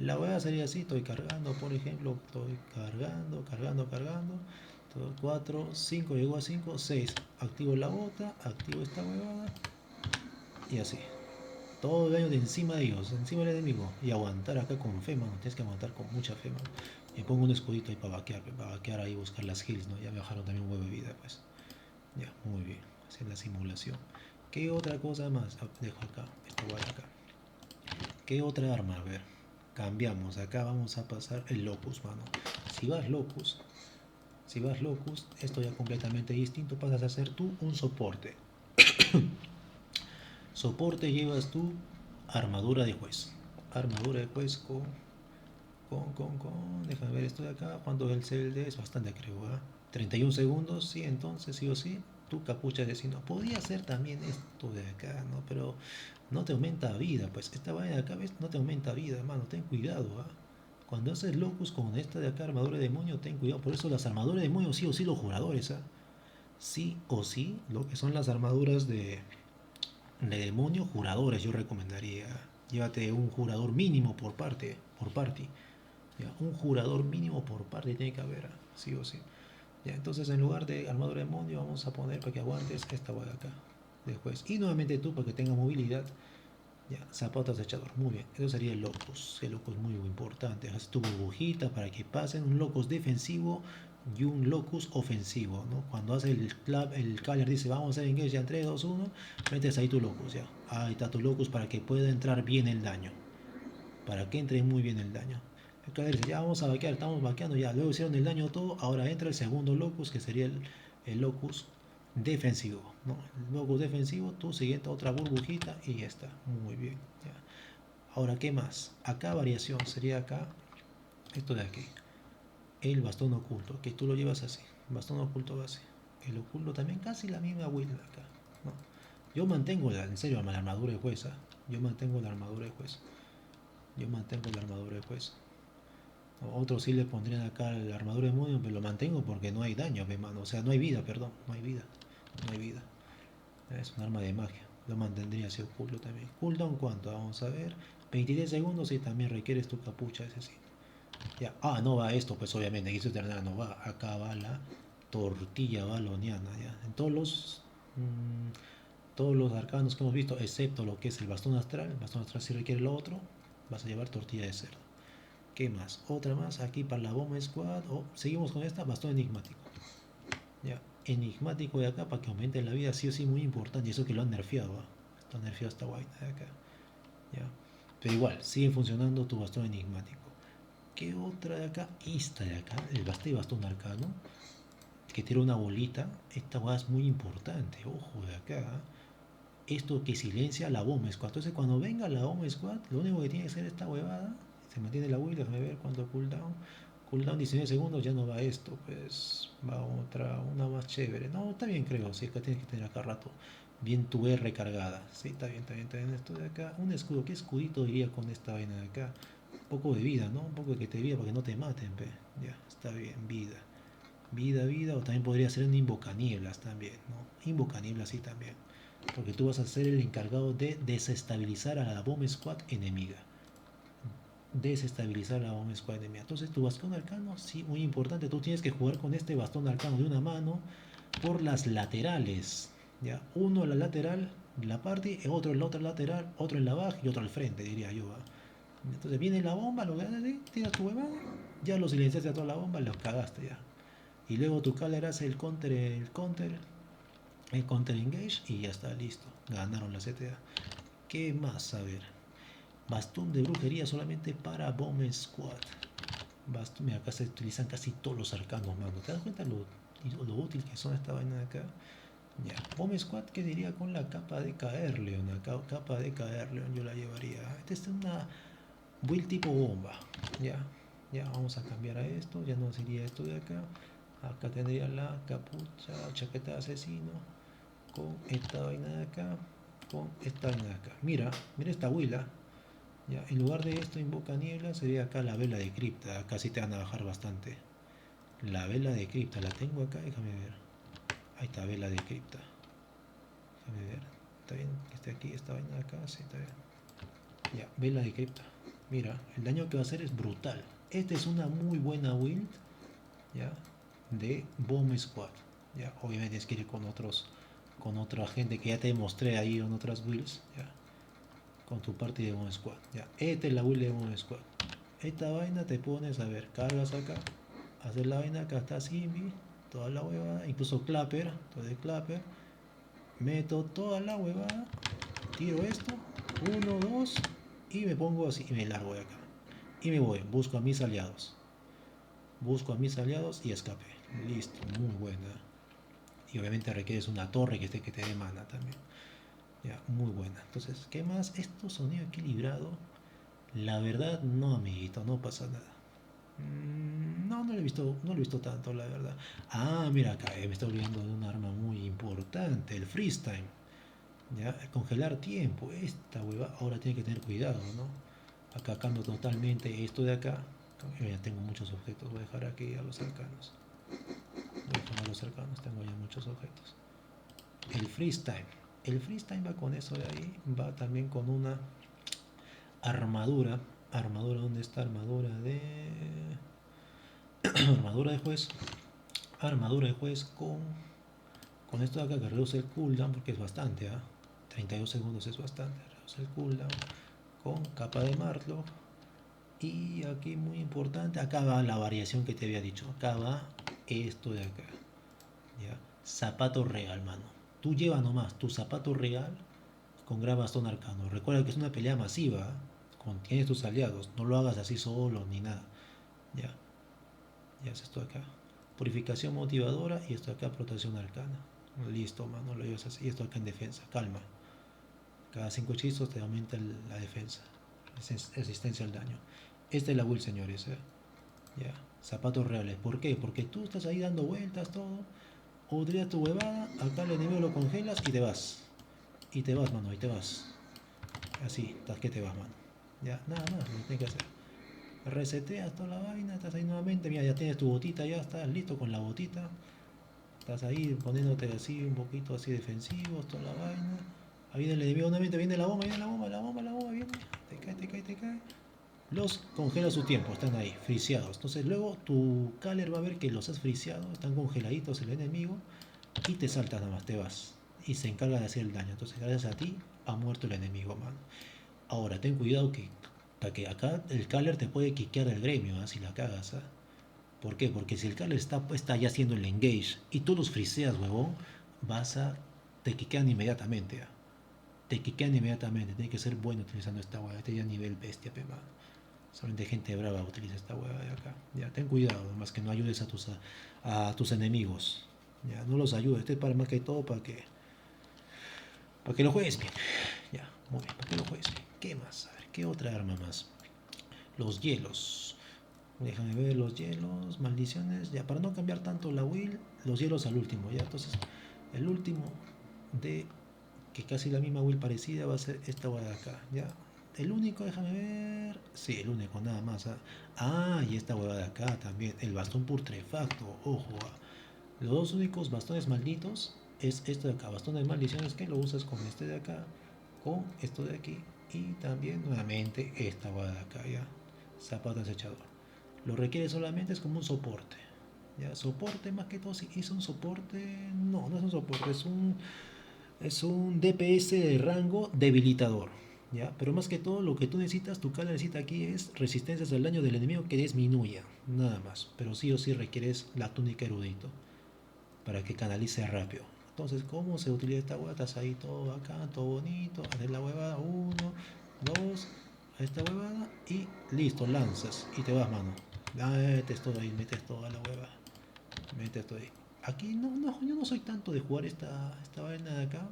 La hueá sería así, estoy cargando, por ejemplo, estoy cargando. 4, 5, llegó a 5, 6. Activo la bota, activo esta huevada y así. Todo el daño de encima de ellos, encima del enemigo. Y aguantar acá con fe, mano. Tienes que aguantar con mucha fe, mano. Me pongo un escudito ahí para vaquear ahí, buscar las heals, ¿no? Ya me bajaron también un huevo de vida, pues. Ya, muy bien. Hacer la simulación. ¿Qué otra cosa más? Dejo acá, esta guay acá. ¿Qué otra arma? A ver. cambiamos. Acá vamos a pasar el locus, mano. Si vas locus, si vas locus, esto ya completamente distinto. Pasas a ser tú un soporte. Soporte llevas tú armadura de juez. Armadura de juez déjame ver esto de acá. ¿Cuánto es el CLD? Es bastante, creo. 31 segundos, sí, entonces sí o sí. Tu capucha de vecino. Podría ser también esto de acá, ¿no? Pero no te aumenta vida, pues. Esta vaina de acá, ¿ves? No te aumenta vida, hermano. Ten cuidado, ¿ah? Cuando haces locus con esta de acá, armadura de demonio, ten cuidado. Por eso las armaduras de demonio, sí o sí, los juradores, ¿ah? Sí o sí, lo que son las armaduras de demonio, juradores, yo recomendaría. Llévate un jurador mínimo por party. ¿Ya? Un jurador mínimo por party tiene que haber, sí o sí. ¿Ya? Entonces, en lugar de armadura de demonio, vamos a poner para que aguantes esta hueá acá de juez. Y nuevamente tú, para que tenga movilidad, ya, zapatos de echador. Muy bien, eso sería el locus. El locus muy, muy importante. Haces tu burbujita para que pasen un locus defensivo y un locus ofensivo, ¿no? Cuando hace el caller dice vamos a hacer engage ya en 3, 2, 1, metes ahí tu locus, ya. Ahí está tu locus para que pueda entrar bien el daño. Para que entre muy bien el daño. El caller dice ya vamos a vaquear, estamos vaqueando ya. Luego hicieron el daño todo, ahora entra el segundo locus que sería el locus defensivo, ¿no? El locus defensivo, tú siguiente otra burbujita y ya está. Muy bien, ya. Ahora, ¿qué más? Acá variación sería acá, esto de aquí. El bastón oculto, que tú lo llevas así. Bastón oculto base. El oculto también casi la misma build acá, ¿no? Yo mantengo, en serio, la armadura de jueza. Yo mantengo la armadura de juez. Yo mantengo la armadura de juez. Otros sí le pondrían acá la armadura de demonio, pero lo mantengo porque no hay daño, hermano. O sea, no hay vida, perdón. No hay vida. No hay vida. Es un arma de magia. Lo mantendría así oculto también. Cooldown, ¿cuánto? Vamos a ver. 23 segundos y también requieres tu capucha, ese sí. Ya. Ah, no va esto, pues obviamente. Aquí Eternal no va. Acá va la tortilla baloniana. ¿Ya? En todos los arcanos que hemos visto, excepto lo que es el bastón astral. El bastón astral si requiere lo otro. Vas a llevar tortilla de cerdo. ¿Qué más? Otra más aquí para la bomba squad. Seguimos con esta, bastón enigmático. Ya. Enigmático de acá para que aumente la vida, sí o sí, muy importante. Y eso que lo han nerfeado. Está nerfeado esta vaina de acá. Ya. Pero igual, sigue funcionando tu bastón enigmático. ¿Qué otra de acá? Esta de acá, el bastón arcano. Que tira una bolita. Esta hueá es muy importante. Ojo de acá. Esto que silencia la bomba squad. Entonces cuando venga la bomba squad, lo único que tiene que hacer esta huevada. Se mantiene la build, déjame ver cuánto cooldown. Cooldown 19 segundos, ya no va esto, pues va otra, una más chévere. No, está bien creo, sí, acá tienes que tener acá rato bien tu E recargada. Sí, está bien, está bien, está bien. Esto de acá, un escudo, ¿qué escudito diría con esta vaina de acá? Un poco de vida, ¿no? Un poco de que te vida para que no te maten, pe. Ya, está bien, vida. Vida, o también podría ser un invocanieblas también, ¿no? Invocanieblas sí también. Porque tú vas a ser el encargado de desestabilizar a la bomb squad enemiga. Desestabilizar la bomba squad enemiga. Entonces tu bastón arcano, sí, muy importante. Tú tienes que jugar con este bastón arcano de una mano por las laterales. ¿Ya? Uno en la lateral, la parte, otro en la otra lateral, otro en la baja y otro al frente, diría yo. Entonces viene la bomba, lo que haces, tiras tu huevada, ya lo silenciaste a toda la bomba, los cagaste ya. Y luego tu caller hace el counter engage y ya está listo. Ganaron la CTA. ¿Qué más? A ver. Bastón de brujería solamente para Bomb Squad. Bastón, mira, acá se utilizan casi todos los arcanos, mano. ¿Te das cuenta lo útil que son esta vaina de acá? Ya. Bomb Squad, ¿qué diría con la capa de caer, León? La capa de caer, León, yo la llevaría. Esta es una build tipo bomba. Ya. Ya, vamos a cambiar a esto. Ya no sería esto de acá. Acá tendría la capucha, chaqueta de asesino. Con esta vaina de acá. Con esta vaina de acá. Mira esta huila. Ya, en lugar de esto invoca niebla, sería acá la vela de cripta. Acá sí te van a bajar bastante. La vela de cripta, la tengo acá, déjame ver. Ahí está, vela de cripta. Déjame ver. ¿Está bien que esté aquí esta vaina de acá? Sí, está bien. Ya, vela de cripta. Mira, el daño que va a hacer es brutal. Esta es una muy buena build, ya, de Bomb Squad. Ya, obviamente tienes que ir con otra gente que ya te mostré ahí en otras builds, ya. Con tu parte de Bomb Squad. Ya, esta es la build de Bomb Squad. Esta vaina te pones, a ver, cargas acá, hacer la vaina, acá está Simbi, toda la huevada, incluso Clapper, entonces Clapper, meto toda la huevada, tiro esto, 1, 2, y me pongo así, y me largo de acá. y me voy, busco a mis aliados. Busco a mis aliados y escape. Listo, muy buena. Y obviamente requieres una torre que te dé mana también. Ya, muy buena. Entonces, ¿qué más? Esto sonido equilibrado. La verdad, no, amiguito, no pasa nada. No, no lo he visto tanto, la verdad. Ah, mira acá, me está olvidando de un arma muy importante, el freeze time. Ya, congelar tiempo. Esta hueva ahora tiene que tener cuidado, ¿no? Acá cambio totalmente esto de acá. Ya tengo muchos objetos, voy a dejar aquí a los cercanos. Voy a dejar a los cercanos, tengo ya muchos objetos. El freeze time. El freeze time va con eso de ahí, va también con una armadura. Armadura, ¿dónde está? Armadura de... armadura de juez. Armadura de juez con esto de acá que reduce el cooldown, porque es bastante, ¿ah? 32 segundos es bastante, reduce el cooldown. Con capa de Martlock. Y aquí muy importante, acá va la variación que te había dicho. Acá va esto de acá. ¿Ya? Zapato real, mano. Tú lleva nomás tu zapato real con gran bastón arcano. Recuerda que es una pelea masiva. Tienes tus aliados. No lo hagas así solo ni nada. Ya. Ya es esto acá. Purificación motivadora y esto acá protección arcana. Listo, mano. Lo llevas así. Y esto acá en defensa. Calma. Cada 5 hechizos te aumenta la defensa. Resistencia al daño. Esta es la build, señores. Ya. Zapatos reales. ¿Por qué? Porque tú estás ahí dando vueltas, todo. O tiras tu huevada. Acá el enemigo lo congelas y te vas. Y te vas, mano. Y te vas. Así. ¿Estás que te vas, mano? Ya. Nada más. Lo tienes que hacer. Reseteas toda la vaina. Estás ahí nuevamente. Mira, ya tienes tu botita. Ya estás listo con la botita. Estás ahí poniéndote así un poquito así defensivos. Toda la vaina. Ahí viene el enemigo nuevamente. Viene la bomba. Viene la bomba. La bomba. La bomba. Viene. Te cae, te cae, te cae. Los congela su tiempo, están ahí, friseados. Entonces luego tu caller va a ver que los has friseado, están congeladitos el enemigo y te saltas nada más, te vas. Y se encarga de hacer el daño. Entonces gracias a ti ha muerto el enemigo, mano. Ahora, ten cuidado que acá el caller te puede quiquear del gremio, ¿eh? Si la cagas. ¿Eh? ¿Por qué? Porque si el caller está ya haciendo el engage y tú los friseas, huevón, vas a... te quiquean inmediatamente. ¿Eh? Te quiquean inmediatamente. Tienes que ser bueno utilizando esta hueá. Este ya nivel bestia, pe, mano. Solamente gente brava utiliza esta hueá de acá. Ya, ten cuidado, más que no ayudes a tus enemigos. Ya, no los ayudes. Este es para más que todo para que lo juegues bien. Ya, muy bien, para que lo juegues bien. ¿Qué más? A ver, ¿qué otra arma más? Los hielos. Déjame ver los hielos, maldiciones. Ya, para no cambiar tanto la will, los hielos al último. Ya, entonces, el último de que casi la misma will parecida va a ser esta hueá de acá. Ya, el único, déjame ver. Sí, el único, nada más. Y esta hueá de acá también. El bastón putrefacto. Ojo. Los dos únicos bastones malditos es esto de acá. Bastón de maldiciones que lo usas con este de acá. Con esto de aquí. Y también nuevamente esta hueá de acá. Ya. Zapato acechador. Lo requiere solamente es como un soporte. Ya. Soporte más que todo. Si es un soporte. No, no es un soporte. Es un DPS de rango debilitador. ¿Ya? Pero más que todo, lo que tú necesitas, tu cara necesita aquí es resistencias al daño del enemigo que disminuya. Nada más. Pero sí o sí requieres la túnica erudito para que canalice rápido. Entonces, ¿cómo se utiliza esta hueá? Estás ahí todo acá, todo bonito. Haces la huevada, uno, dos, a esta huevada y listo, lanzas y te vas, mano. Metes todo ahí, metes toda la hueva. Metes todo ahí. Aquí yo no soy tanto de jugar esta vaina de acá.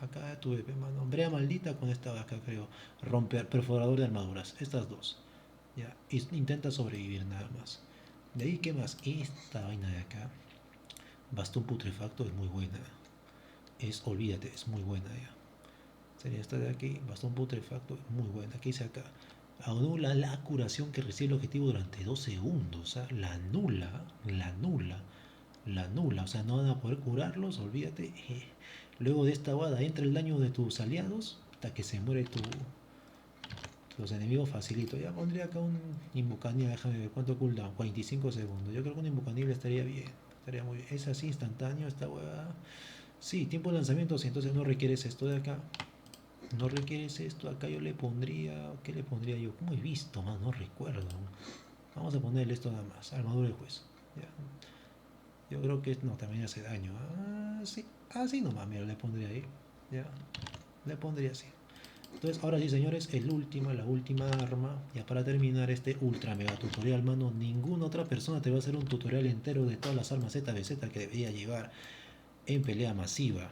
Acá tuve, mano. Brea maldita con esta de acá, creo. Romper, perforador de armaduras. Estas dos. Ya. Y intenta sobrevivir nada más. De ahí, ¿qué más? Esta vaina de acá. Bastón putrefacto es muy buena. Olvídate, es muy buena ya. Sería esta de aquí. Bastón putrefacto es muy buena. Aquí dice acá. Anula la curación que recibe el objetivo durante 2 segundos. O sea, la anula. La nula, o sea, no van a poder curarlos, olvídate. Luego de esta guada entra el daño de tus aliados hasta que se muere tus enemigos facilito. Ya pondría acá un invocanil, déjame ver cuánto cooldown, 45 segundos. Yo creo que un invocanil estaría bien, estaría muy bien. Es así instantáneo esta hueá. Sí, tiempo de lanzamiento, sí, entonces no requieres esto de acá. No requieres esto, acá yo le pondría, ¿qué le pondría yo? ¿Cómo he visto? Más no recuerdo. Vamos a ponerle esto nada más, armadura de juez. Ya. Yo creo que no, también hace daño. Sí. Así nomás, mira, le pondría ahí. Ya. Le pondría así. Entonces, ahora sí, señores, la última arma. Ya para terminar este ultra mega tutorial, mano. Ninguna otra persona te va a hacer un tutorial entero de todas las armas ZBZ que debería llevar en pelea masiva.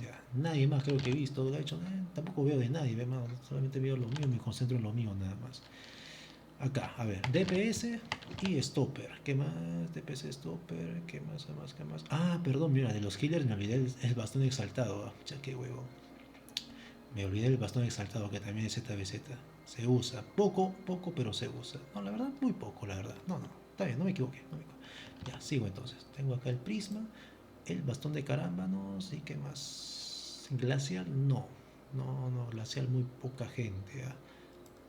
Ya, nadie más creo que he visto. De hecho, tampoco veo de nadie, ve, mano. Solamente veo lo mío, me concentro en lo mío nada más. Acá, a ver, DPS y Stopper. ¿Qué más? DPS, Stopper, ¿qué más? ¿Qué más? ¿Qué más? Ah, perdón, mira, de los healers me olvidé el bastón exaltado. Ya qué huevo. Me olvidé del bastón exaltado que también es ZBZ. Se usa. Poco, pero se usa. No, la verdad, muy poco, la verdad. No, está bien, no me equivoqué. Ya, sigo entonces. Tengo acá el prisma, el bastón de carámbanos y qué más. Glacial, no. No, glacial muy poca gente. ¿Ya?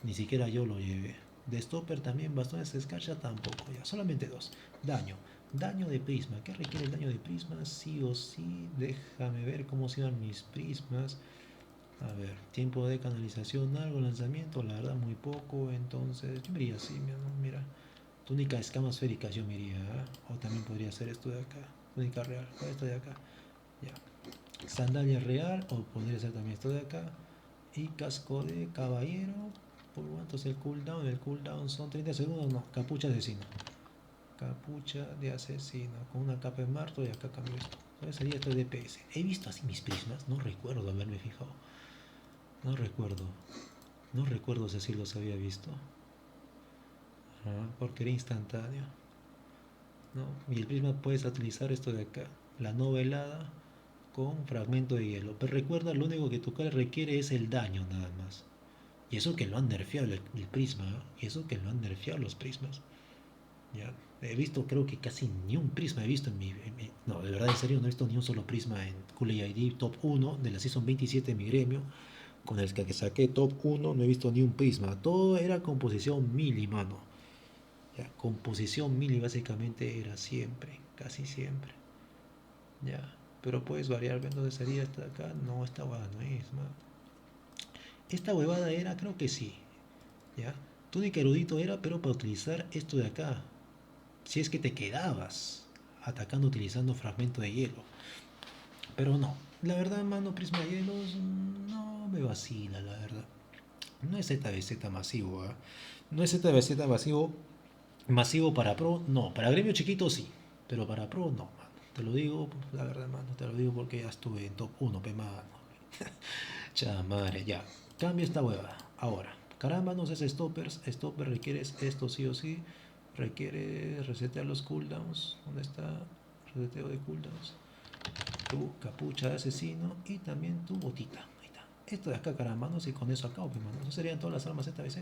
Ni siquiera yo lo llevé. De stopper también, bastones de escarcha tampoco. Ya, solamente dos. Daño. Daño de prisma. ¿Qué requiere el daño de prisma? Sí o sí. Déjame ver cómo se llaman mis prismas. A ver, tiempo de canalización, algo, lanzamiento, la verdad muy poco, entonces yo me iría así, mira, túnica escama esférica yo me iría, ¿eh? O también podría ser esto de acá, túnica real, o esto de acá, ya, sandalia real, o podría ser también esto de acá, y casco de caballero, ¿por cuánto es el cooldown? El cooldown son 30 segundos, no, capucha de asesino, capucha de asesino, con una capa de marto y acá cambio esto, entonces sería esto de DPS, he visto así mis prismas, no recuerdo haberme fijado. No recuerdo. No recuerdo si así los había visto. Ajá, porque era instantáneo. ¿No? Y el prisma puedes utilizar esto de acá. La novelada con fragmento de hielo. Pero recuerda, lo único que tu cara requiere es el daño nada más. Y eso que lo han nerfeado el prisma. ¿Eh? Y eso que lo han nerfeado los prismas. ¿Ya? He visto, creo que casi ni un prisma he visto no, de verdad, en serio, no he visto ni un solo prisma en Kool-Aid ID Top 1 de la Season 27 de mi gremio. Con el que saqué top 1 no he visto ni un prisma. Todo era composición mili, mano. Ya, composición mili básicamente era siempre, casi siempre. Ya, pero puedes variar, ¿dónde sería esta de acá? No, esta huevada no es, mano. Esta huevada era, creo que sí. Ya, túnica erudito era, pero para utilizar esto de acá. Si es que te quedabas atacando utilizando fragmento de hielo. Pero no, la verdad, mano, prisma de hielos no me vacila, la verdad. No es ZBZ masivo, ¿eh? No es ZBZ masivo para pro, no. Para gremio chiquito sí, pero para pro no, mano. Te lo digo, la verdad, mano, te lo digo porque ya estuve en top 1, pe mano. Chamadre, ya. Cambio esta hueva. Ahora, caramba, no sé stoppers. Stopper requieres esto sí o sí. Requiere resetear los cooldowns. ¿Dónde está? Reseteo de cooldowns. Tu capucha de asesino y también tu botita. Ahí está. Esto de acá, caramba, no sé, con eso acabo, pe mano. Eso serían todas las armas ZBZ.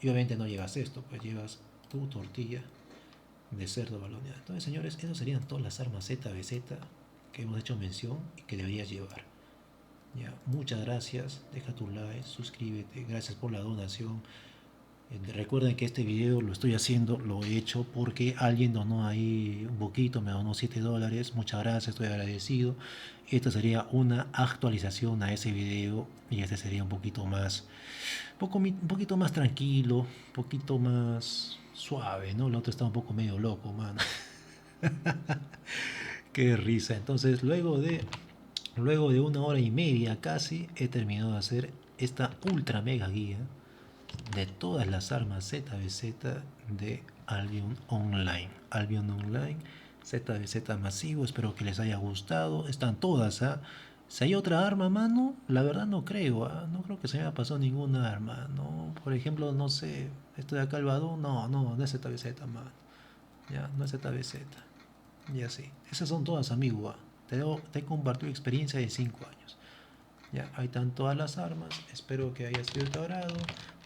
Y obviamente no llevas esto, pues llevas tu tortilla de cerdo baloneado. Entonces, señores, esas serían todas las armas ZBZ que hemos hecho mención y que deberías llevar. Ya, muchas gracias, deja tu like, suscríbete, gracias por la donación. Recuerden que este video lo estoy haciendo, lo he hecho porque alguien donó ahí un poquito, me donó $7. Muchas gracias, estoy agradecido. Esta sería una actualización a ese video y este sería un poquito más, un poquito más tranquilo, un poquito más suave, ¿no? El otro está un poco medio loco, mano. Qué risa. Entonces, luego de 1 hora y media casi, he terminado de hacer esta ultra mega guía de todas las armas ZBZ de Albion Online. Albion Online, ZBZ masivo, espero que les haya gustado. Están todas, ¿ah? Si hay otra arma, mano, la verdad no creo, ¿ah? No creo que se me haya pasado ninguna arma, ¿no? Por ejemplo, no sé, esto de acá el Badoo, no es ZBZ, mano. Ya, no es ZBZ. Y así. Esas son todas, amigo, ¿ah? Te he compartido experiencia de 5 años. Ya, ahí están todas las armas. Espero que haya sido de tu agrado.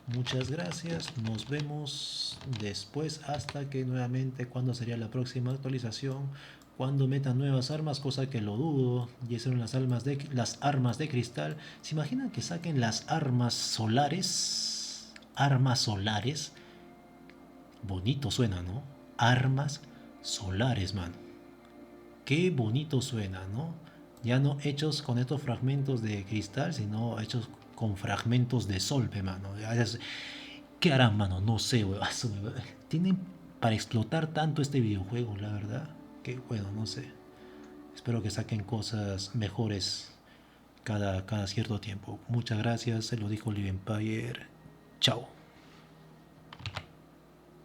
Muchas gracias. Nos vemos después hasta que nuevamente, cuando sería la próxima actualización, cuando metan nuevas armas, cosa que lo dudo. Y son las armas de cristal. ¿Se imaginan que saquen las armas solares? Armas solares. Bonito suena, ¿no? Armas solares, man. Qué bonito suena, ¿no? Ya no hechos con estos fragmentos de cristal, sino hechos con fragmentos de sol, mano. ¿Qué harán, mano? No sé, huevazo. Tienen para explotar tanto este videojuego, la verdad. Que bueno, no sé. Espero que saquen cosas mejores cada cierto tiempo. Muchas gracias, se lo dijo Live Empire. Chao.